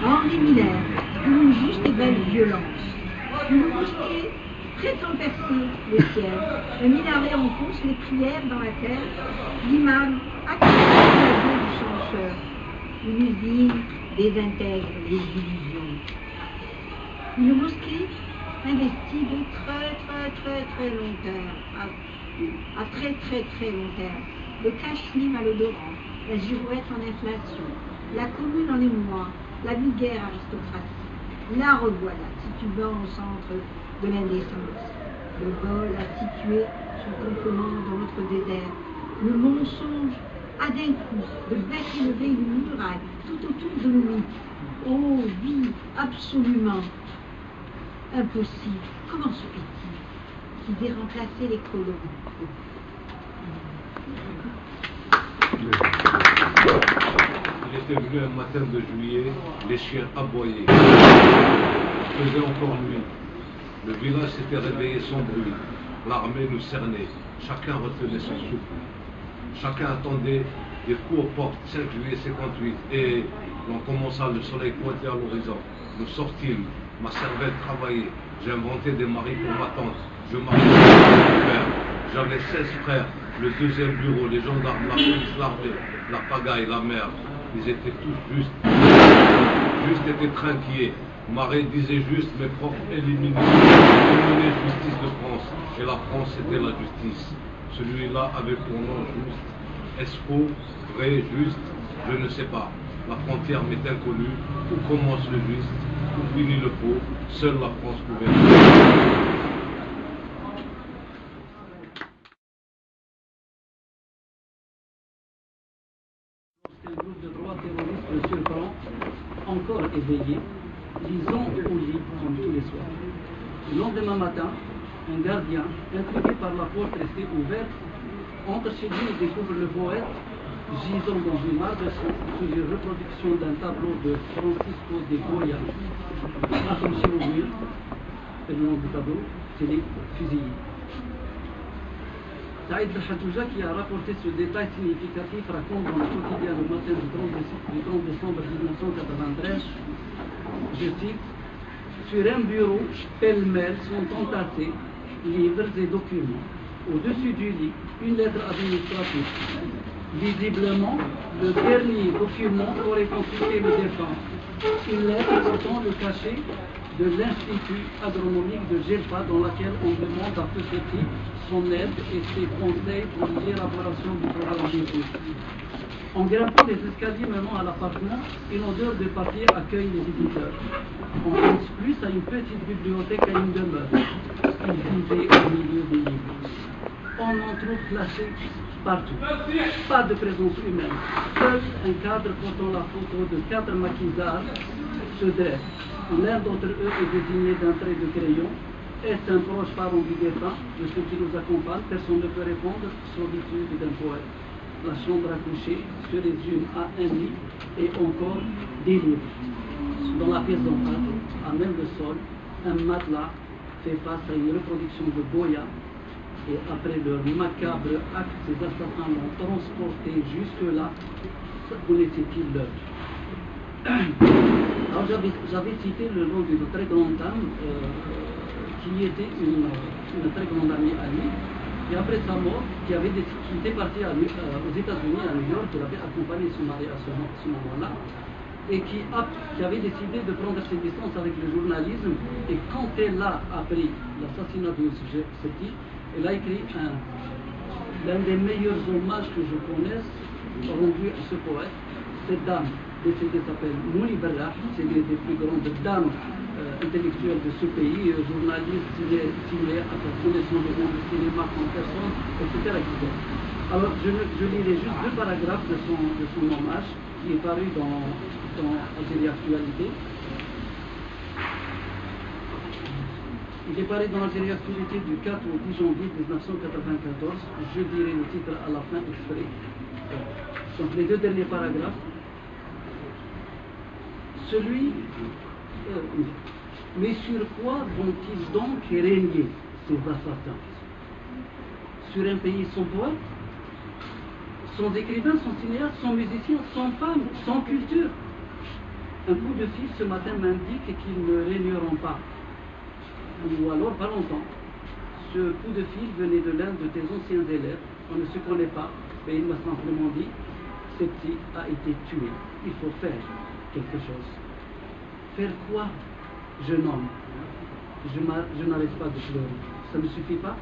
Henri Miller, une juste et belle violence. Une mosquée prétend percer le ciel. Un minaret enfonce les prières dans la terre. L'imam accepte la voix du censeur. Une usine désintègre les illusions. Une mosquée investie de très long terme, à très long terme. Le cache-lit malodorant, la girouette en inflation, la commune en émoi, la vulgaire aristocratie. La revoilà, titubant au centre de l'indécence. Le vol a situé son campement dans notre désert. Le mensonge a d'un coup de bête élevé une muraille tout autour de nous. Oh oui, absolument impossible. Comment se fait-il qu'il ait remplacé les colons? Il était venu un matin de juillet, les chiens aboyaient. Il faisait encore nuit. Le village s'était réveillé sans bruit. L'armée nous cernait. Chacun retenait son souffle. Chacun attendait des coups aux portes. 5 juillet 58. Et l'on commença, le soleil pointé à l'horizon. Nous sortîmes. Ma cervelle travaillait. J'ai inventé des maris pour ma tante. Je mariais mon père. J'avais 16 frères. Le deuxième bureau, les gendarmes, la police, l'armée, la pagaille, la merde. Ils étaient tous justes. Juste étaient tranquilles. Marais disait juste, mes profs éliminaient justice de France. Et la France était la justice. Celui-là avait pour nom juste. Est-ce faux, vrai, juste? Je ne sais pas. La frontière m'est inconnue. Où commence le juste? Où finit le faux? Seule la France pouvait. Un groupe de droits terroristes le surprend, encore éveillé, lisant au lit comme tous les soirs. Le lendemain matin, un gardien, intrigué par la porte restée ouverte, entre chez lui et découvre le poète gisant dans une mare de sang sous une reproduction d'un tableau de Francisco de Goya, accroché au mur. Et le nom du tableau, c'est les fusillés. Saïd Hatouja, qui a rapporté ce détail significatif, raconte dans le quotidien le matin du 30 décembre 1993, je cite, sur un bureau, pêle-mêle sont entassés livres et documents. Au-dessus du lit, une lettre administrative. Visiblement, le dernier document aurait consulté le défunt. Une lettre portant le cachet de l'Institut agronomique de Gelpa, dans laquelle on demande à Feuchetti son aide et ses conseils pour l'élaboration du programme d'études. En grimpant les escaliers menant à l'appartement, une odeur de papier accueille les visiteurs. On pense plus à une petite bibliothèque qu'à une demeure. Il vivait au milieu des livres. On en trouve placés partout. Pas de présence humaine. Seul un cadre portant la photo de 4 maquisards se dresse. L'un d'entre eux est désigné d'un trait de crayon. Est-ce un proche parent du défunt, de ceux qui nous accompagnent? Personne ne peut répondre, solitude d'un poète. La chambre à coucher se résume à un lit et encore des livres. Dans la pièce d'en face, à même le sol, un matelas fait face à une reproduction de Goya. Et après leur macabre acte, ces assassins l'ont transporté jusque-là. Connaissait-il l'œuvre? Alors j'avais cité le nom d'une très grande dame qui était une très grande amie à lui. Et après sa mort, qui était partie aux États-Unis, à New York, qui avait accompagné son mari à ce moment-là, et qui avait décidé de prendre ses distances avec le journalisme. Et quand elle a appris l'assassinat de Feuchetti, elle a écrit l'un des meilleurs hommages que je connaisse rendu à ce poète. Cette dame décédée s'appelle Mouni Berrah, c'est l'une des plus grandes dames intellectuelle de ce pays, journaliste, cinéaste, à connaissance du monde du cinéma en personne, etc. Alors, je lirai juste 2 paragraphes de son hommage, qui est paru dans Algérie Actualité. Il est paru dans Algérie Actualité du 4 au 10 janvier 1994. Je dirai le titre à la fin exprès. Donc, les 2 derniers paragraphes. Mais sur quoi vont-ils donc régner, ces assassins? Sur un pays sans poète, sans écrivain, sans cinéaste, sans musicien, sans femme, sans culture? Un coup de fil ce matin m'indique qu'ils ne régneront pas. Ou alors pas longtemps. Ce coup de fil venait de l'un de tes anciens élèves. On ne se connaît pas, mais il m'a simplement dit: Feuchetti a été tué. Il faut faire quelque chose. Faire quoi, jeune homme? Je n'arrête pas de pleurer. Ça ne suffit pas?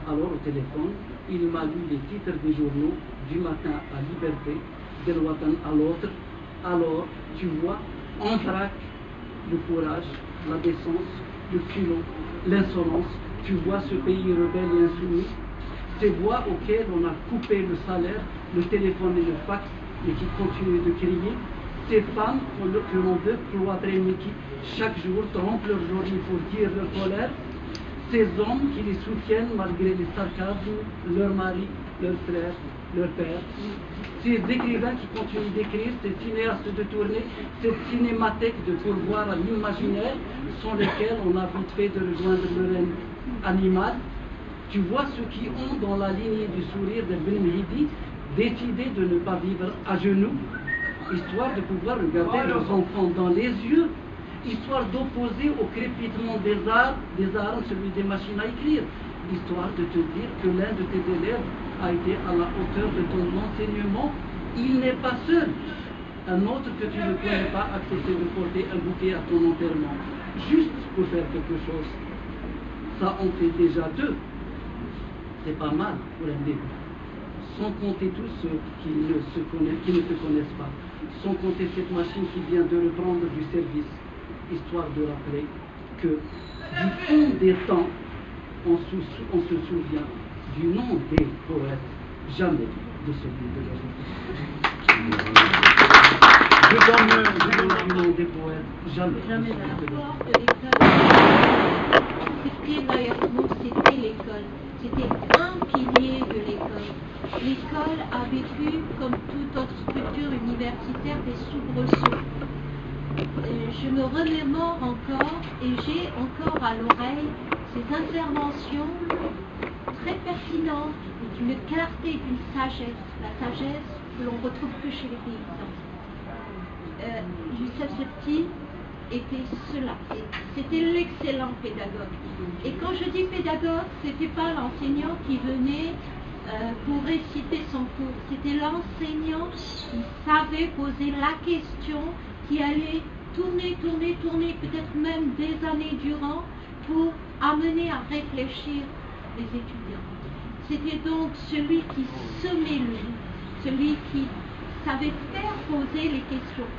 Alors au téléphone, il m'a lu les titres des journaux du matin à Liberté, de l'Ouatan à l'autre. Alors, tu vois, en vrac, le courage, la décence, le culot, l'insolence. Tu vois ce pays rebelle et insoumis, ces voix auxquelles on a coupé le salaire, le téléphone et le fax, mais qui continuent de crier. Ces femmes que l'on veut cloîtrer, mais qui chaque jour trompent leur journée pour dire leur colère. Ces hommes qui les soutiennent malgré les sarcasmes, leur mari, leur frère, leur père. Ces écrivains qui continuent d'écrire, ces cinéastes de tournée, cette cinémathèque de pourvoir à l'imaginaire, sont lesquels on a vite fait de rejoindre le règne animal. Tu vois ceux qui ont, dans la lignée du sourire de Ben Mehdi, décidé de ne pas vivre à genoux, histoire de pouvoir regarder leurs enfants dans les yeux, histoire d'opposer au crépitement des armes celui des machines à écrire, histoire de te dire que l'un de tes élèves a été à la hauteur de ton enseignement. Il n'est pas seul. Un autre que tu ne connais pas a accepté de porter un bouquet à ton enterrement, juste pour faire quelque chose. Ça en fait déjà 2. C'est pas mal pour un début. Sans compter tous ceux qui ne te connaissent pas, sans compter cette machine qui vient de reprendre du service, histoire de rappeler que du fond des temps, on se souvient du nom des poètes, jamais de celui de leur vie. Je donne du nom des poètes, jamais de celui de leur vie. C'était naïvement, c'était l'école. C'était un pilier de l'école. L'école a vécu, comme toute autre structure universitaire, des soubresauts. Je me remémore encore et j'ai encore à l'oreille ces interventions très pertinentes, d'une clarté, d'une sagesse, la sagesse que l'on retrouve que chez les paysans. Youssef Feuchetti était cela, c'était l'excellent pédagogue. Et quand je dis pédagogue, c'était pas l'enseignant qui venait pour réciter son cours, c'était l'enseignant qui savait poser la question, qui allait tourné, peut-être même des années durant, pour amener à réfléchir les étudiants. C'était donc celui qui semait le doute, celui qui savait faire poser les questions.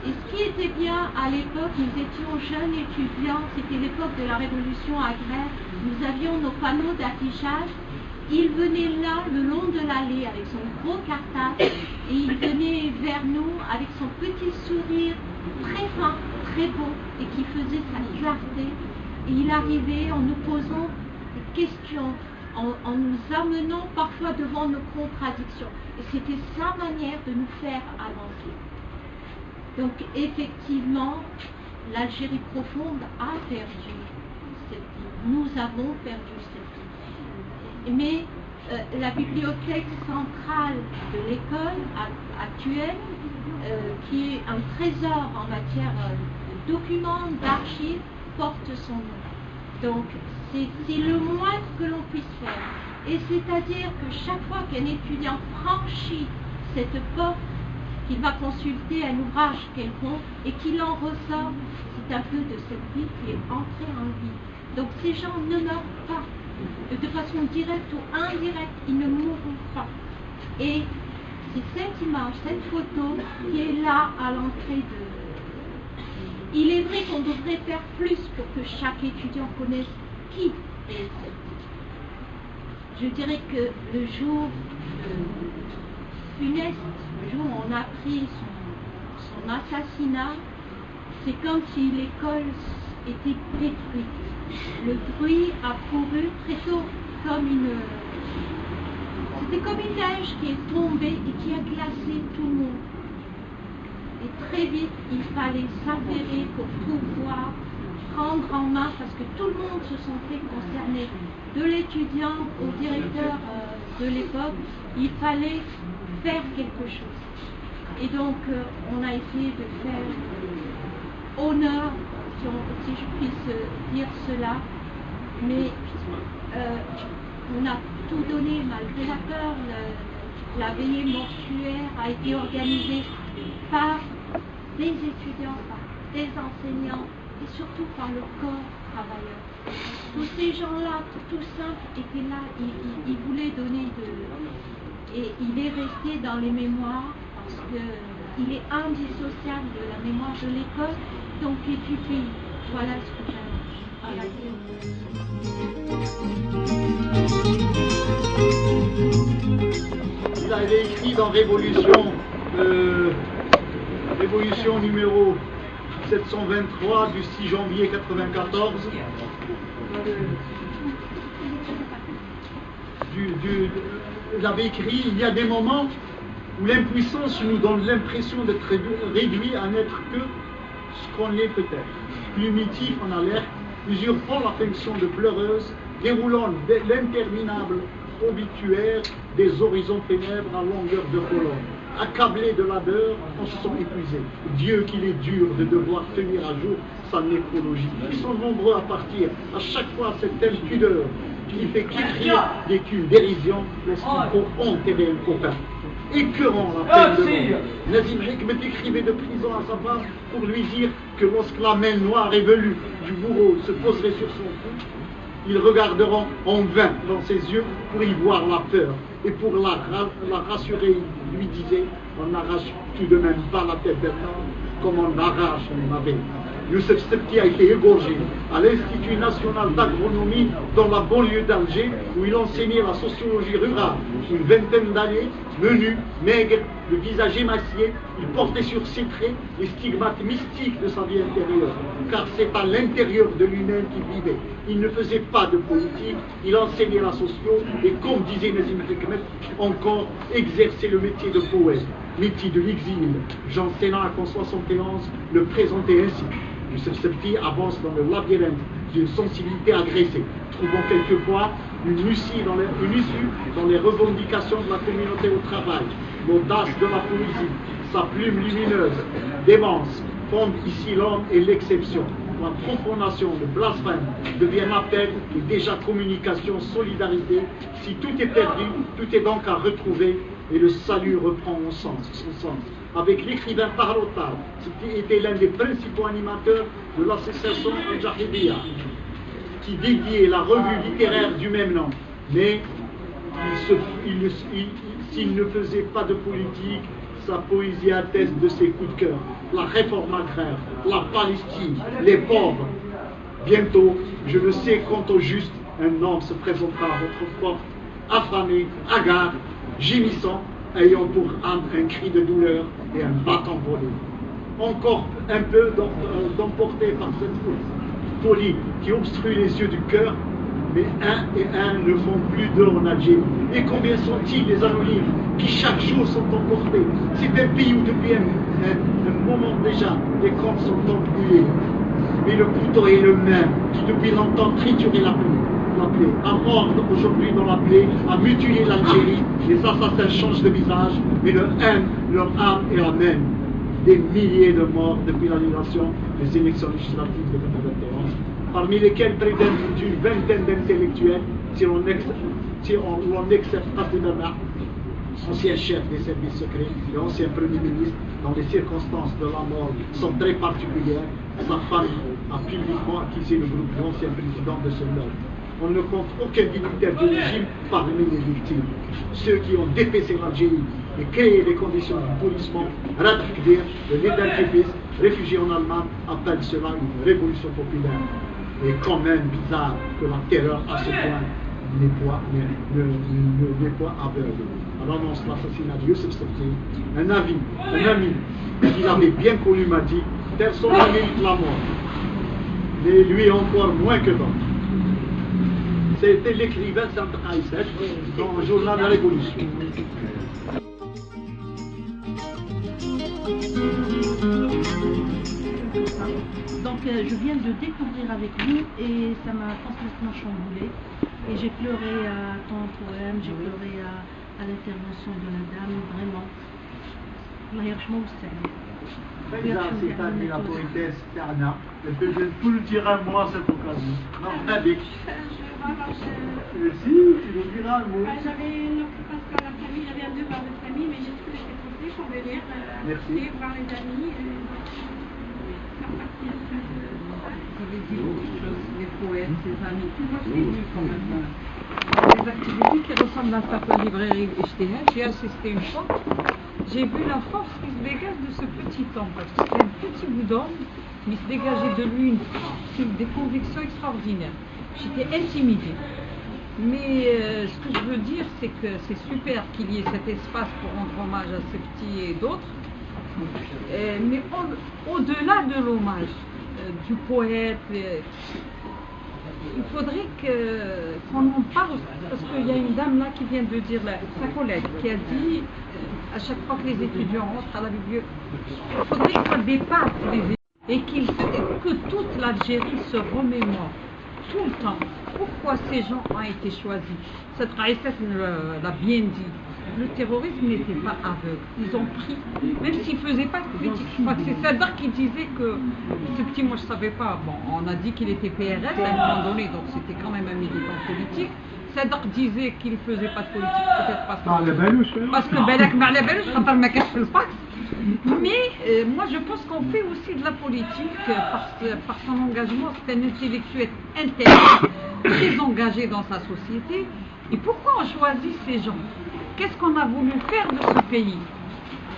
Et ce qui était bien à l'époque, nous étions jeunes étudiants, c'était l'époque de la révolution agraire, nous avions nos panneaux d'affichage. Il venait là, le long de l'allée, avec son gros cartable, et il venait vers nous avec son petit sourire très fin, très beau, et qui faisait sa clarté. Et il arrivait en nous posant des questions, en nous amenant parfois devant nos contradictions. Et c'était sa manière de nous faire avancer. Donc effectivement, l'Algérie profonde a perdu cette vie. Nous avons perdu cette vie. Mais la bibliothèque centrale de l'école actuelle, qui est un trésor en matière de documents, d'archives, porte son nom. Donc c'est le moins que l'on puisse faire. Et c'est-à-dire que chaque fois qu'un étudiant franchit cette porte, qu'il va consulter un ouvrage quelconque et qu'il en ressort, c'est un peu de cette vie qui est entrée en lui. Donc ces gens ne meurent pas. De façon directe ou indirecte, ils ne mourront pas. Et c'est cette image, cette photo qui est là à l'entrée de... Il est vrai qu'on devrait faire plus pour que chaque étudiant connaisse qui est cette. Je dirais que le jour funeste, le jour où on a appris son assassinat, c'est comme si l'école était détruite. Le bruit a couru très tôt comme c'était comme une neige qui est tombée et qui a glacé tout le monde. Et très vite, il fallait s'affairer pour tout voir, prendre en main, parce que tout le monde se sentait concerné. De l'étudiant au directeur de l'époque, il fallait faire quelque chose. Et donc, on a essayé de faire honneur, si je puisse dire cela, mais on a tout donné malgré la peur. La veillée mortuaire a été organisée par des étudiants, par des enseignants et surtout par le corps travailleur. Tous ces gens-là, tout simples, étaient là, ils voulaient donner et il est resté dans les mémoires parce qu'il est indissociable de la mémoire de l'école, donc et du pays. Voilà ce que j'ai à dire. Il a écrit dans Révolution, Révolution numéro 723 du 6 janvier 1994, il avait écrit: il y a des moments où l'impuissance nous donne l'impression d'être réduit à n'être que ce qu'on est peut-être. Primitif en alerte, usurpant la fonction de pleureuse, déroulant l'interminable obituaire des horizons ténèbres à longueur de colonne. Accablés de labeur, on se sent épuisés. Dieu qu'il est dur de devoir tenir à jour sa nécrologie. Ils sont nombreux à partir. À chaque fois, cette telle pudeur qui fait qu'écrire des culs dérision, lorsqu'il faut enterrer un copain. Écœurant la peine de mort. Nazim Hikmet écrivait de prison à sa femme pour lui dire que lorsque la main noire et velue du bourreau se poserait sur son cou, ils regarderont en vain dans ses yeux pour y voir la peur. Et pour la rassurer, il lui disait: on n'arrache tout de même pas la tête d'un homme comme on arrache une abeille. Youssef Septi a été égorgé à l'Institut national d'agronomie dans la banlieue d'Alger, où il enseignait la sociologie rurale. Une vingtaine d'années, menu, maigre, le visage émacié, il portait sur ses traits les stigmates mystiques de sa vie intérieure, car c'est à l'intérieur de lui-même qu'il vivait. Il ne faisait pas de politique, il enseignait la socio et, comme disait Nazim Hikmet, encore exerçait le métier de poète, métier de l'exil. Jean Sénat, en 71, le présentait ainsi: Youssef Septi avance dans le labyrinthe d'une sensibilité agressée, trouvant quelquefois une issue dans les revendications de la communauté au travail. L'audace de la poésie, sa plume lumineuse, démence, fondent ici l'homme et l'exception. La profanation, le blasphème deviennent appel et déjà communication, solidarité. Si tout est perdu, tout est donc à retrouver et le salut reprend son sens. avec l'écrivain Tahroutar, qui était l'un des principaux animateurs de l'association Al-Jahidiyya, qui dédiait la revue littéraire du même nom. Mais s'il ne faisait pas de politique, sa poésie atteste de ses coups de cœur. La réforme agraire, la Palestine, les pauvres. Bientôt, je ne sais quand au juste, un homme se présentera à votre porte, affamé, hagard, gémissant, ayant pour âme un cri de douleur et un bâton volé. Encore un peu d'emporté par cette folie qui obstrue les yeux du cœur, mais un et un ne font plus d'eux en Algérie. Et combien sont-ils les anonymes qui chaque jour sont emportés? C'est un pays où depuis un moment déjà les comptes sont empouillés. Mais le couteau est le même qui depuis longtemps triturait la plaie, à mordre aujourd'hui dans la plaie, à mutiler l'Algérie. Les assassins changent de visage, mais leur âme est la même. Des milliers de morts depuis l'annulation des élections législatives de 2021, parmi lesquels près d'une vingtaine d'intellectuels, si l'on accepte Hassan Bernard, ancien chef des services secrets et ancien premier ministre, dont les circonstances de la mort sont très particulières. Sa famille a publiquement accusé le groupe de l'ancien président de ce meurtre. On ne compte aucun dignitaire du régime parmi les victimes. Ceux qui ont dépaissé l'Algérie et créé les conditions du pourrissement, Radikdir, le né d'Al-Kifis, réfugié en Allemagne, appellent cela une révolution populaire. Et quand même bizarre que la terreur à ce point n'est pas aveugle. On annonce l'assassinat de Youssef Sabti. Un ami qui l'avait bien connu m'a dit, personne ne mérite la mort, mais lui encore moins que d'autres. C'était l'écrivain Saint Aïssef dans le journal de la Révolution. Donc je viens de découvrir avec vous et ça m'a complètement chamboulé. Et j'ai pleuré à ton poème, j'ai pleuré à l'intervention de la dame, vraiment. Allah yarhamou Sa'id. C'est la poétesse Tana. Elle peut tout le dire un mot à cette occasion. Non, Nadik. Si, tu nous diras un mot. J'avais une occupation à la famille, j'avais un devoir de famille, mais j'ai trouvé que c'était possible pour venir voir les amis. Les poètes, ses amis, moi je l'ai vu quand même. Des activités qui ressemblent à ça, la librairie Ijtihad. J'ai assisté une fois, j'ai vu la force qui se dégage de ce petit homme, parce que c'était un petit bout d'homme, mais il se dégageait de lui une force, des convictions extraordinaires. J'étais intimidée. Mais ce que je veux dire, c'est que c'est super qu'il y ait cet espace pour rendre hommage à ces petits et d'autres. Mais au-delà de l'hommage du poète, il faudrait qu'on en parle, parce qu'il y a une dame là qui vient de dire, sa collègue, qui a dit à chaque fois que les étudiants rentrent à la bibliothèque, il faudrait qu'on dépasse les étudiants et que toute l'Algérie se remémore tout le temps pourquoi ces gens ont été choisis. Cette Raïsset l'a bien dit. Le terrorisme n'était pas aveugle. Ils ont pris, même s'ils ne faisaient pas de politique. Je crois que c'est Sadr qui disait que, ce petit, moi je ne savais pas, bon, on a dit qu'il était PRS à un moment donné, donc c'était quand même un militant politique. Sadr disait qu'il ne faisait pas de politique, peut-être parce que Belak Ma'la Balouch, quand on m'a caché le pacte. Mais moi je pense qu'on fait aussi de la politique par son engagement. C'est un intellectuel intègre, très engagé dans sa société. Et pourquoi on choisit ces gens? Qu'est-ce qu'on a voulu faire de ce pays?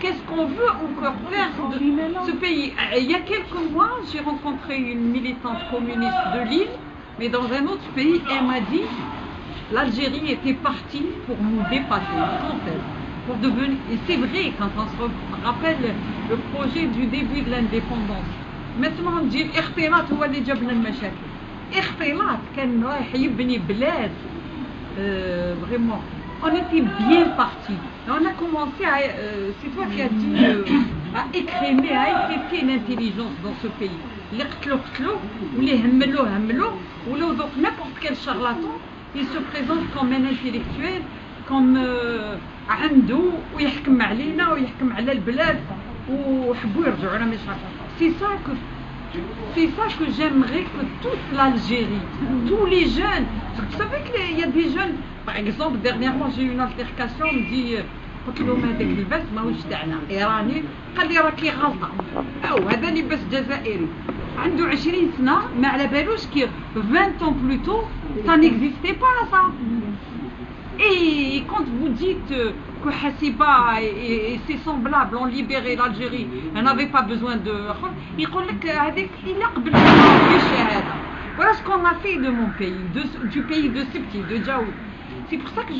Qu'est-ce qu'on veut encore faire de ce pays? Il y a quelques mois, j'ai rencontré une militante communiste de Lille, mais dans un autre pays, elle m'a dit l'Algérie était partie pour nous dépasser, pour devenir. Et c'est vrai, quand on se rappelle le projet du début de l'indépendance. Maintenant, on dit l'Ikhtilat هو اللي جاب لنا المشاكل. اختلاط كان رايح يبني بلاد vraiment. On était bien partis. On a commencé à, c'est toi qui as dit, à écrémer, à écrémer l'intelligence dans ce pays. Les qtlou, ou les hemmelou, ou donc n'importe quel charlatan, il se présente comme un intellectuel, comme عندو ويحكم علينا ويحكم على البلاد وحبوا يرجعوا لنا مش عارفه. C'est ça que j'aimerais que toute l'Algérie, tous les jeunes, vous savez qu'il y a des jeunes, par exemple, dernièrement j'ai eu une altercation, on me dit, قلت لهم هذاك اللباس ماهوش تاعنا ايراني. قال لي راكي غلطه، او هذا لباس جزائري عنده 20 سنه ما على بالوش كي 20 ans plus tôt ça n'existait pas ça. Et quand vous dites que Hassiba et ses semblables ont libéré l'Algérie, elle n'avait pas besoin de... يقول لك هذاك إلا قبل بالشهادة. Voilà ce qu'on a fait de mon pays, du pays de Septi, de Djaoud. C'est pour ça que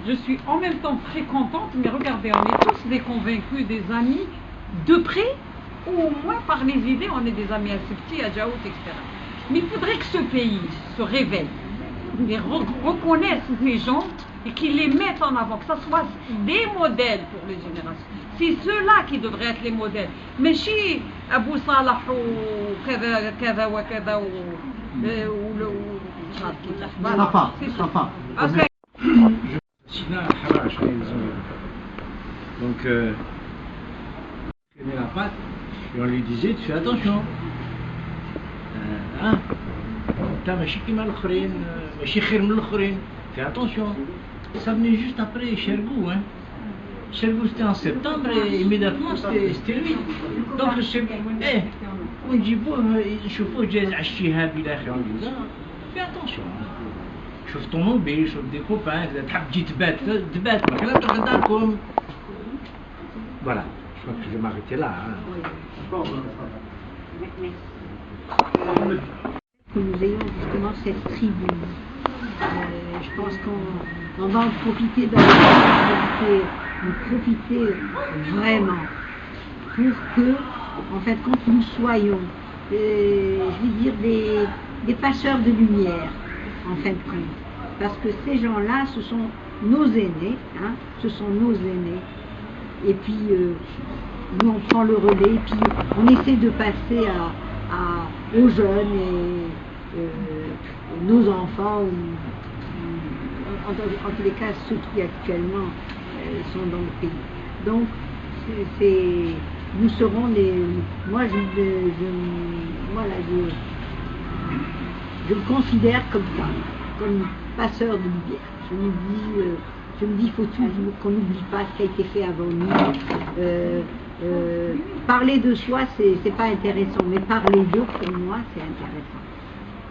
je suis en même temps très contente, mais regardez, on est tous des convaincus, des amis de près, ou au moins par les idées, on est des amis à Septi, à Djaoud, etc. Mais il faudrait que ce pays se réveille et reconnaisse ces gens et qu'ils les mettent en avant, que ce soit des modèles pour les générations. C'est ceux-là qui devraient être les modèles. Mais chez Abou Salah ou Kada ou Kada ou le... Donc, il la pâte et on lui disait tu fais attention. T'as machine qui m'a l'okhrin, machine khir min l'okhrin, fais attention. Ça venait juste après Chergou, hein. Chergou c'était en septembre et immédiatement c'était lui. Donc on dit bon, شوفوا جاي الشهاب الى اخره، on dit fais attention. شوف طوموبيل، شوف دي كوبان، إذا تحب تجي تبات ما كان تروح لداركم. Voilà, je crois que je vais m'arrêter là. Que nous ayons justement cette tribune. Je pense qu'on va en profiter profiter vraiment pour que, en fait, quand nous soyons, je vais dire, des passeurs de lumière, en fin de compte. Parce que ces gens-là, ce sont nos aînés, hein, ce sont nos aînés. Et puis, nous, on prend le relais, puis on essaie de passer aux jeunes et nos enfants, ou en tous les cas, ceux qui actuellement sont dans le pays. Donc, nous serons les... Moi, je me considère comme ça, comme passeur de lumière. Je me dis, il faut toujours qu'on n'oublie pas ce qui a été fait avant nous. Parler de soi, c'est pas intéressant, mais parler d'eux, pour moi, c'est intéressant.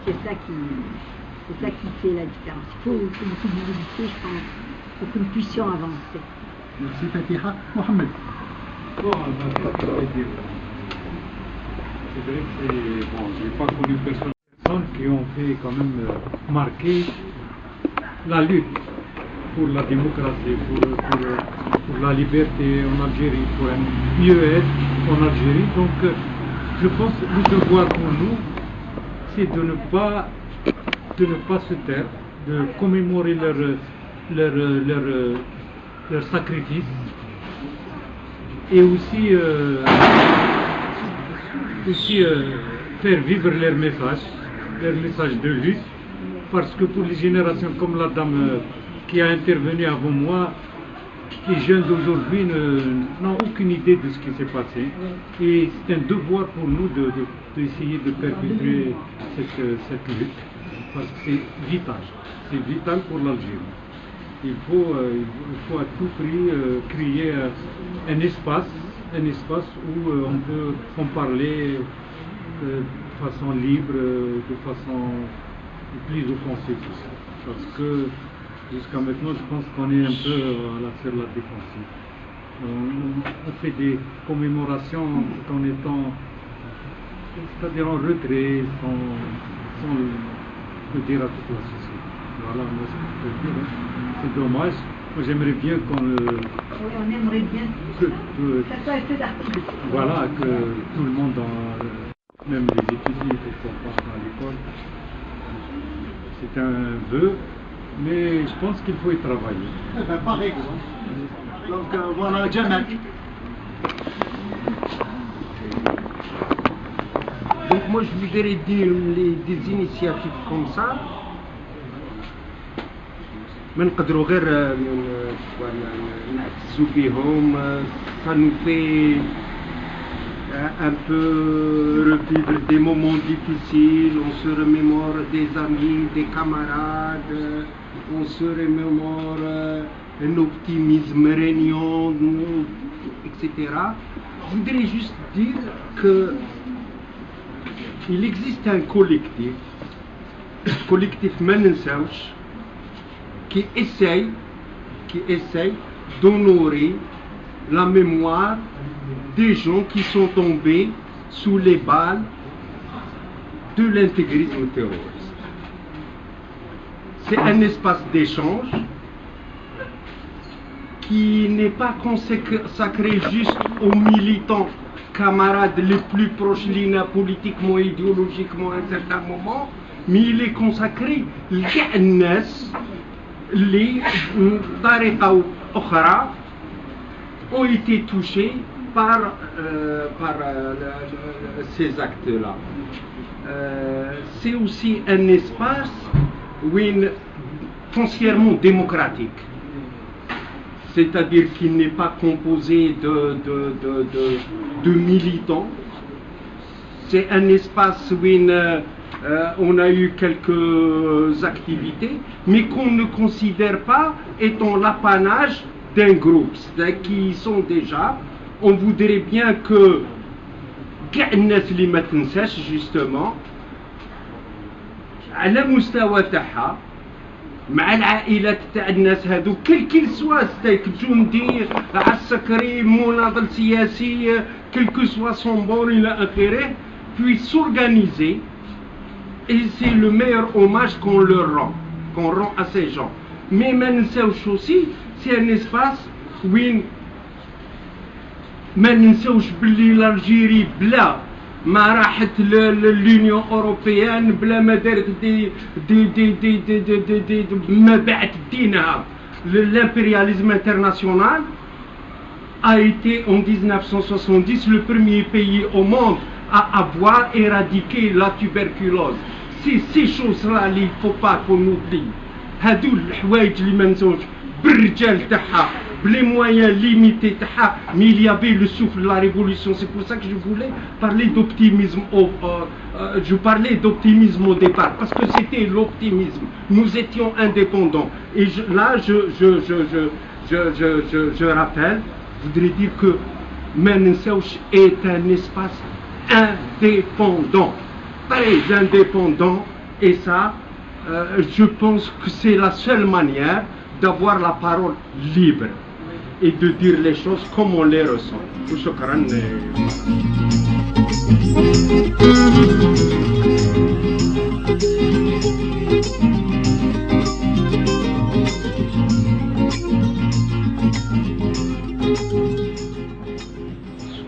C'est ça qui fait la différence. Il faut beaucoup d'humilité, je pense, pour que nous puissions avancer. Merci Fatiha. Mohamed. Bon, qu'est-ce que je vais dire? C'est vrai que je n'ai pas connu personne qui ont fait quand même marquer la lutte pour la démocratie, pour la liberté en Algérie, pour un mieux-être en Algérie. Donc, je pense que le devoir pour nous, c'est de ne pas se taire, de commémorer leur sacrifice, et aussi faire vivre leur message de lutte, parce que pour les générations comme la dame qui a intervenu avant moi, les jeunes d'aujourd'hui n'ont aucune idée de ce qui s'est passé, et c'est un devoir pour nous d'essayer de perpétuer cette lutte, parce que c'est vital pour l'Algérie. Il faut à tout prix créer un espace où on peut en parler de façon libre, de façon plus offensive, parce que jusqu'à maintenant, je pense qu'on est un peu sur la défensive. On fait des commémorations en étant, c'est-à-dire en retrait, sans le dire à toute la société. Voilà, moi, ce que je peux dire. C'est dommage. Moi, j'aimerais bien qu'on le... Oui, on aimerait bien que ça soit un peu d'artiste. Voilà, que tout le monde, même les étudiants, pourquoi pas à l'école, c'est un vœu. Mais je pense qu'il faut y travailler. Par exemple. Donc voilà, Jamal. Donc moi je voudrais dire des initiatives comme ça. ما نقدروا غير نحسوا بهم. Ça nous fait un peu revivre des moments difficiles, on se remémore des amis, des camarades, on se remémore un optimisme régnant, etc. Je voudrais juste dire qu'il existe un collectif Manensauch, qui essaye d'honorer la mémoire des gens qui sont tombés sous les balles de l'intégrisme terroriste. C'est un espace d'échange qui n'est pas consacré juste aux militants, camarades les plus proches l'INA politiquement, idéologiquement à un certain moment, mais il est consacré à الناس اللي بطريقة أخرى ont été touchés par ces actes-là. C'est aussi un espace foncièrement démocratique, c'est-à-dire qu'il n'est pas composé de militants. C'est un espace où on a eu quelques activités, mais qu'on ne considère pas étant l'apanage d'un groupe, c'est-à-dire qui sont déjà, on voudrait bien que justement على مستوى تاعها مع العائلات تاع الناس هذو كل سوا جندي عسكري مناضل سياسي quel que soit son bord الى اخره puisse s'organiser, et c'est le meilleur hommage qu'on rend à ces gens. Mais Manensauch aussi, c'est un espace où Manensauch بلي l'Algérie بلا ما راحت l'Union européenne بلا ما دارت ما بعد دينها l'impérialisme international a été en 1970 le premier pays au monde à avoir éradiqué la tuberculose. C'est ces choses-là il ne faut pas qu'on oublie. هادو الحوايج اللي ما نساوش بالرجال تاعها les moyens limités, mais il y avait le souffle de la révolution. C'est pour ça que je voulais parler d'optimisme. Je parlais d'optimisme au départ, parce que c'était l'optimisme. Nous étions indépendants. Et là, je rappelle, je voudrais dire que Manensauch est un espace indépendant, très indépendant. Et ça, je pense que c'est la seule manière d'avoir la parole libre et de dire les choses comme on les ressent. Shukran. Ce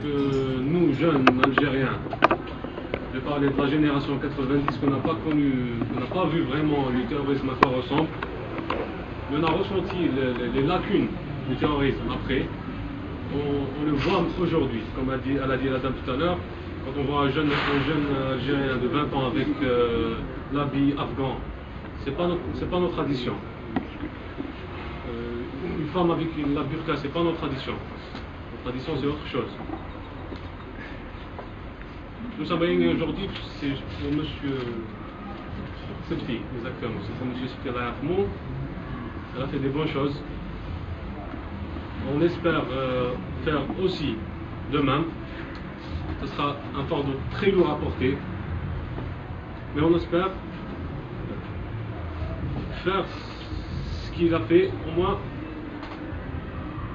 que nous, jeunes Algériens, je parlais de la génération 90 qu'on n'a pas connu, qu'on n'a pas vu vraiment le terrorisme à quoi ressemble, on a ressenti les lacunes du terrorisme après. On le voit aujourd'hui, comme elle a dit la dame tout à l'heure, quand on voit un jeune Algérien de 20 ans avec l'habit afghan, c'est pas notre tradition. Une femme avec la burqa, c'est pas notre tradition. Notre tradition, c'est autre chose. Nous sommes réunis aujourd'hui, c'est pour monsieur, cette fille, exactement, c'est pour monsieur Sikira Afmou. Elle a fait des bonnes choses. On espère faire aussi de même. Ce sera un fardeau très lourd à porter. Mais on espère faire ce qu'il a fait, au moins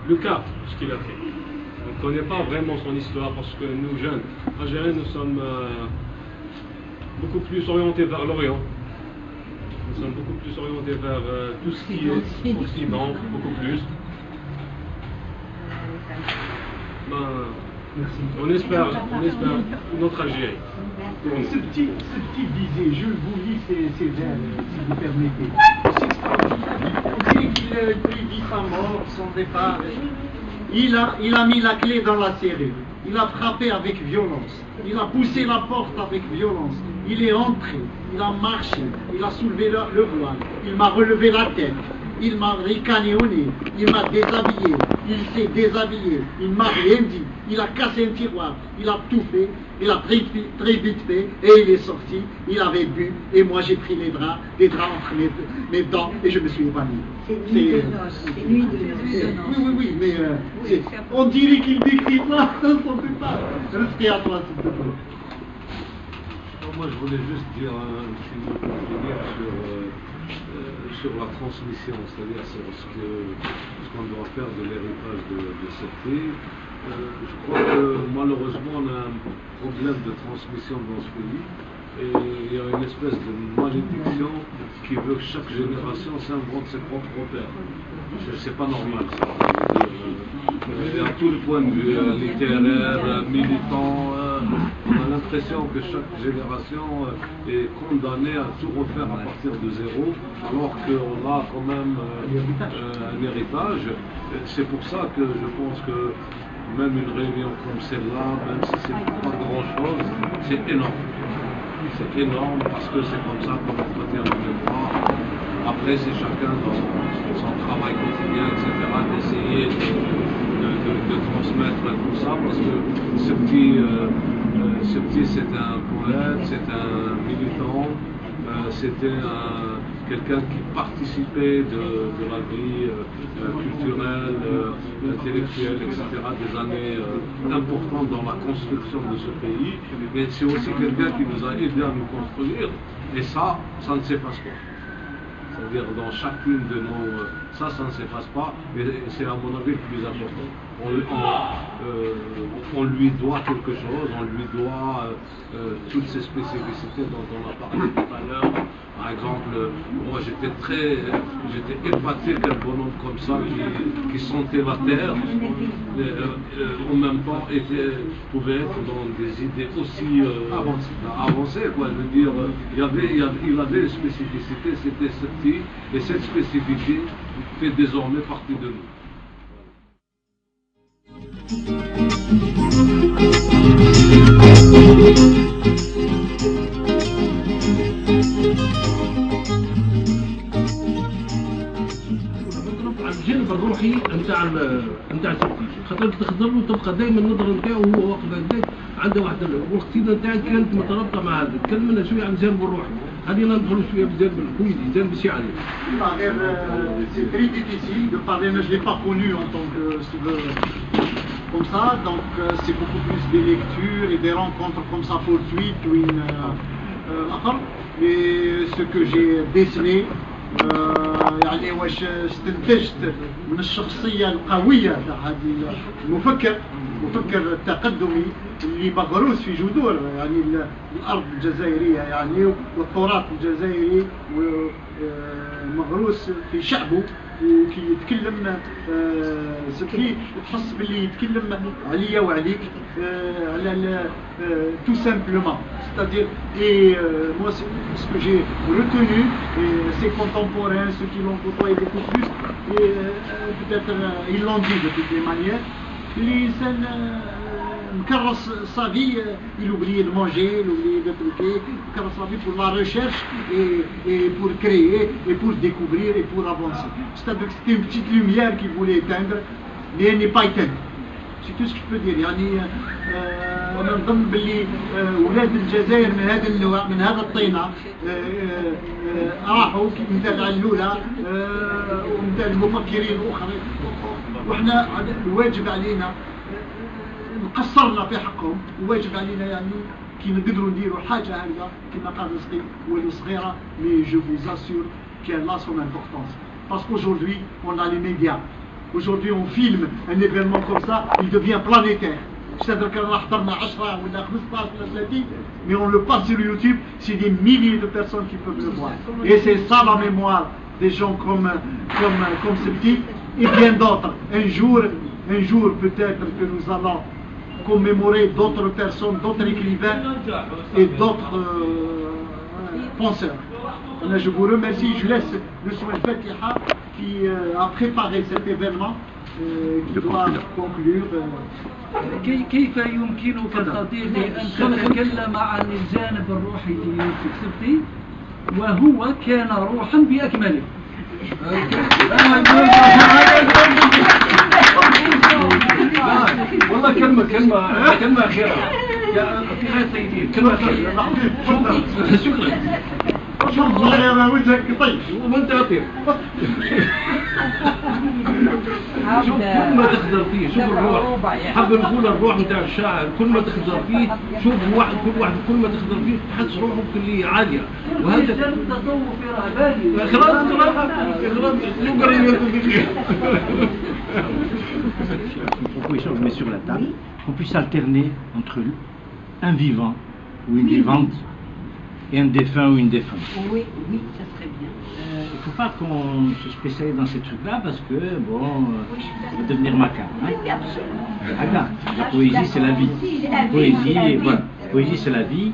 le cas de ce qu'il a fait. On ne connaît pas vraiment son histoire parce que nous, jeunes Algériens, nous sommes beaucoup plus orientés vers l'Orient. Nous sommes beaucoup plus orientés vers tout ce qui est Occident, beaucoup plus. On espère notre Algérie. Ce petit disait, je vous lis ces vers, si vous permettez. C'est extraordinaire. Il dit sa mort, son départ. Il a mis la clé dans la serrure. Il a frappé avec violence. Il a poussé la porte avec violence. Il est entré. Il a marché. Il a soulevé le voile. Il m'a relevé la tête. il m'a ricané, il m'a déshabillé, il s'est déshabillé, il m'a rien dit, il a cassé un tiroir, il a tout fait, il a très vite fait, et il est sorti, il avait bu, et moi j'ai pris les draps entre mes dents, et je me suis évanoui. C'est nuit de noces, c'est nuit de noces. Oui, mais on dirait qu'il décrit ça, on ne peut pas. Restez à toi, s'il te plaît. Moi, je voulais juste dire un petit mot pour finir sur la transmission, c'est-à-dire sur ce qu'on doit faire de l'héritage de cette fille. Je crois que malheureusement, on a un problème de transmission dans ce pays. Et il y a une espèce de malédiction qui veut que chaque génération s'invente ses propres pères. C'est pas normal ça. Et à tout le point de vue littéraire, militant, on a l'impression que chaque génération est condamnée à tout refaire à partir de zéro, alors qu'on a quand même un héritage. C'est pour ça que je pense que même une réunion comme celle-là, même si c'est pas grand-chose, c'est énorme. C'est énorme parce que c'est comme ça qu'on entretient la mémoire. Après, c'est chacun dans son travail quotidien, etc., d'essayer de transmettre tout ça, parce que ce petit c'est un poète, c'est un militant, c'était quelqu'un qui participait de la vie culturelle, intellectuelle, etc., des années importantes dans la construction de ce pays, mais c'est aussi quelqu'un qui nous a aidés à nous construire, et ça ne s'efface pas. C'est-à-dire dans chacune de nos... Ça ne s'efface pas, mais c'est à mon avis le plus important. On lui doit quelque chose, on lui doit toutes ces spécificités dont on a parlé tout à l'heure. Par exemple, moi j'étais épaté qu'un bonhomme comme ça qui sentait la terre, en même temps pouvait être dans des idées aussi avancées, quoi. Je veux dire, il avait une spécificité, c'était ce type, et cette spécificité fait désormais partie de nous. الجانب الروحي نتاع سبتي خاطر تخدم له تبقى دائما النظره نتاعو هو واقف هكذاك عنده واحد الوقتيده نتاعك كانت مترابطه مع هذا. تكلمنا شويه عن الجانب الروحي، خلينا ندخلوا شويه بالجانب الكويتي، الجانب الشعري. C'est très difficile de parler, mais je ne l'ai pas connu en tant que comme ça, donc c'est beaucoup plus des lectures et des rencontres comme ça fortuites ou mais ce que j'ai décelé يعني واش استنتجت من الشخصية القوية تاع هذه المفكر التقدمي اللي مغروس في جذور يعني الأرض الجزائرية يعني والتراث الجزائري ومغروس في شعبه وكي يتكلم سبتي تحس باللي يتكلم عليا وعليك على tout simplement, c'est-à-dire moi ce que j'ai retenu ses contemporains, ceux qui l'ont côtoyé beaucoup plus et peut-être ils l'ont dit de toutes les manières, l'insan مكرس sa vie, il oubliait de manger, il oubliait de truquer, il mكرس sa vie pour la recherche et pour créer et pour découvrir et pour avancer. C'est-à-dire que c'était une petite lumière qu'il voulait éteindre, mais elle n'est pas éteinte. C'est tout ce que je peux dire. يعني أنا نظن باللي ولاد الجزائر من هذا النوع من هذا الطينة راحوا مثل علولة ومثل المفكرين الآخرين، وإحنا الواجب علينا قصرنا في حقهم، وواجب علينا يعني كي نقدروا نديروا حاجة هكذا كما قال رزقي ولو صغيرة، mais je vous assure qu'elle a son importance. Parce qu'aujourd'hui, on a les médias. Aujourd'hui, on filme un événement comme ça, il devient planétaire. C'est-à-dire qu'on a 10 ou 15 ou 30, mais on le passe sur YouTube, c'est des milliers de personnes qui peuvent le voir. Et c'est ça la mémoire des gens comme ce petit et bien d'autres. Un jour peut-être que nous allons commémorer d'autres personnes, d'autres écrivains et d'autres penseurs. Je vous remercie, je laisse le soin Fatiha qui a préparé cet événement qui doit conclure. كيف يمكنك صديقي أن تتكلم عن الجانب الروحي ليوسف سبتي وهو كان روحا بأكمله؟ والله كلمة أخيرة في غاية التقدير كلمة أخيرة شكرا والله وجهك طيب وانت أطيب شوف كل ما تخدر فيه شوف الروح حاب نقول الروح نتاع الشاعر كل ما تخدر فيه شوف واحد كل ما تخدر فيه تحس روحه كلية عالية وهذا تصوف في رهباني خلاص Une proposition que je mets sur la table, qu'on puisse alterner entre un vivant ou une vivante et un défunt ou une défunte. Oui, oui, ça serait bien. Il ne faut pas qu'on se spécialise dans ces trucs-là parce que, bon, ça va devenir macabre. Hein. Oui, absolument. Regarde, la poésie c'est la vie. La poésie c'est la vie.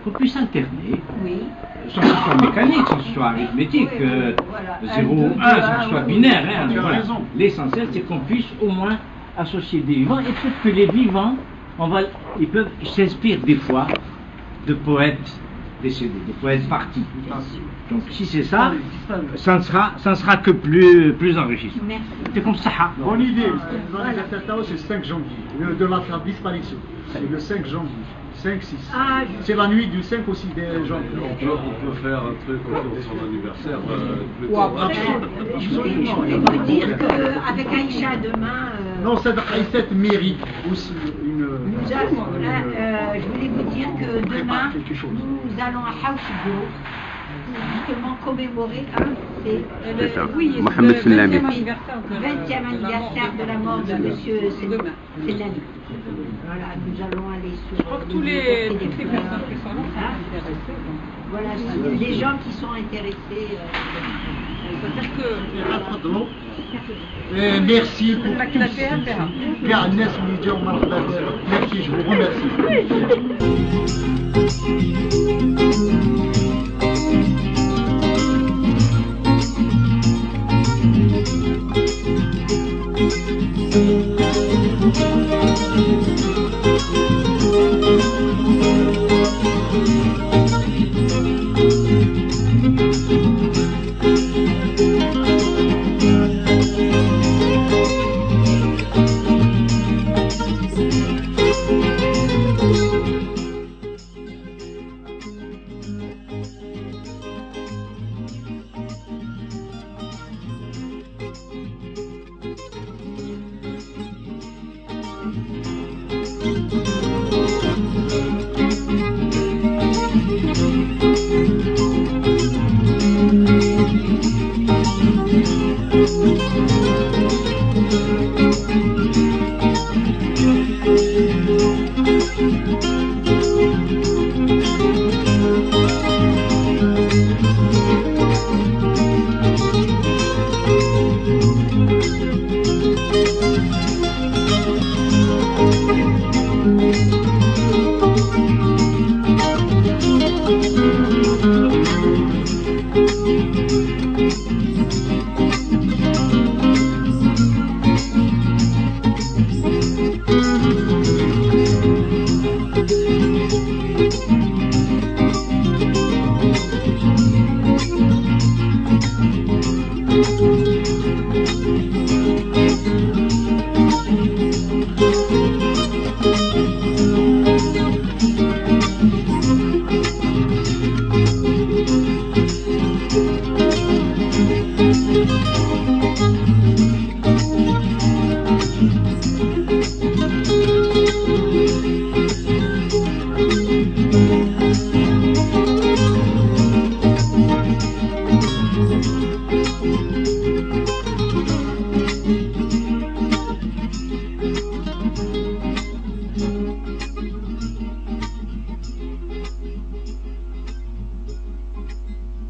Qu'on puisse alterner, sans que ce soit mécanique, sans que ce soit arithmétique, 0 ou 1, sans que ce soit binaire. Hein, voilà. L'essentiel c'est qu'on puisse au moins associer des vivants et peut-être que les vivants, ils peuvent s'inspirer des fois de poètes décédés, de poètes partis. Donc si c'est ça, ça ne sera que plus enrichissant. C'est comme ça. Bonne idée. Dans les attentats, c'est le 5 janvier, de la disparition. C'est le 5 janvier. 5, 6. C'est la nuit du 5 aussi des gens. On peut faire un truc autour de son anniversaire. Ou après, je voulais vous dire qu'avec Aïcha demain. Non, cette Aïssa mérite aussi une. Je voulais vous dire que demain, nous allons à Housebourg justement commémorer le 20e anniversaire de la mort de M. Sellani. Voilà, nous allons aller sur. Je crois que toutes les personnes qui sont là sont intéressées. Voilà, les gens qui sont intéressés. C'est-à-dire que. Merci pour tout merci, je vous remercie.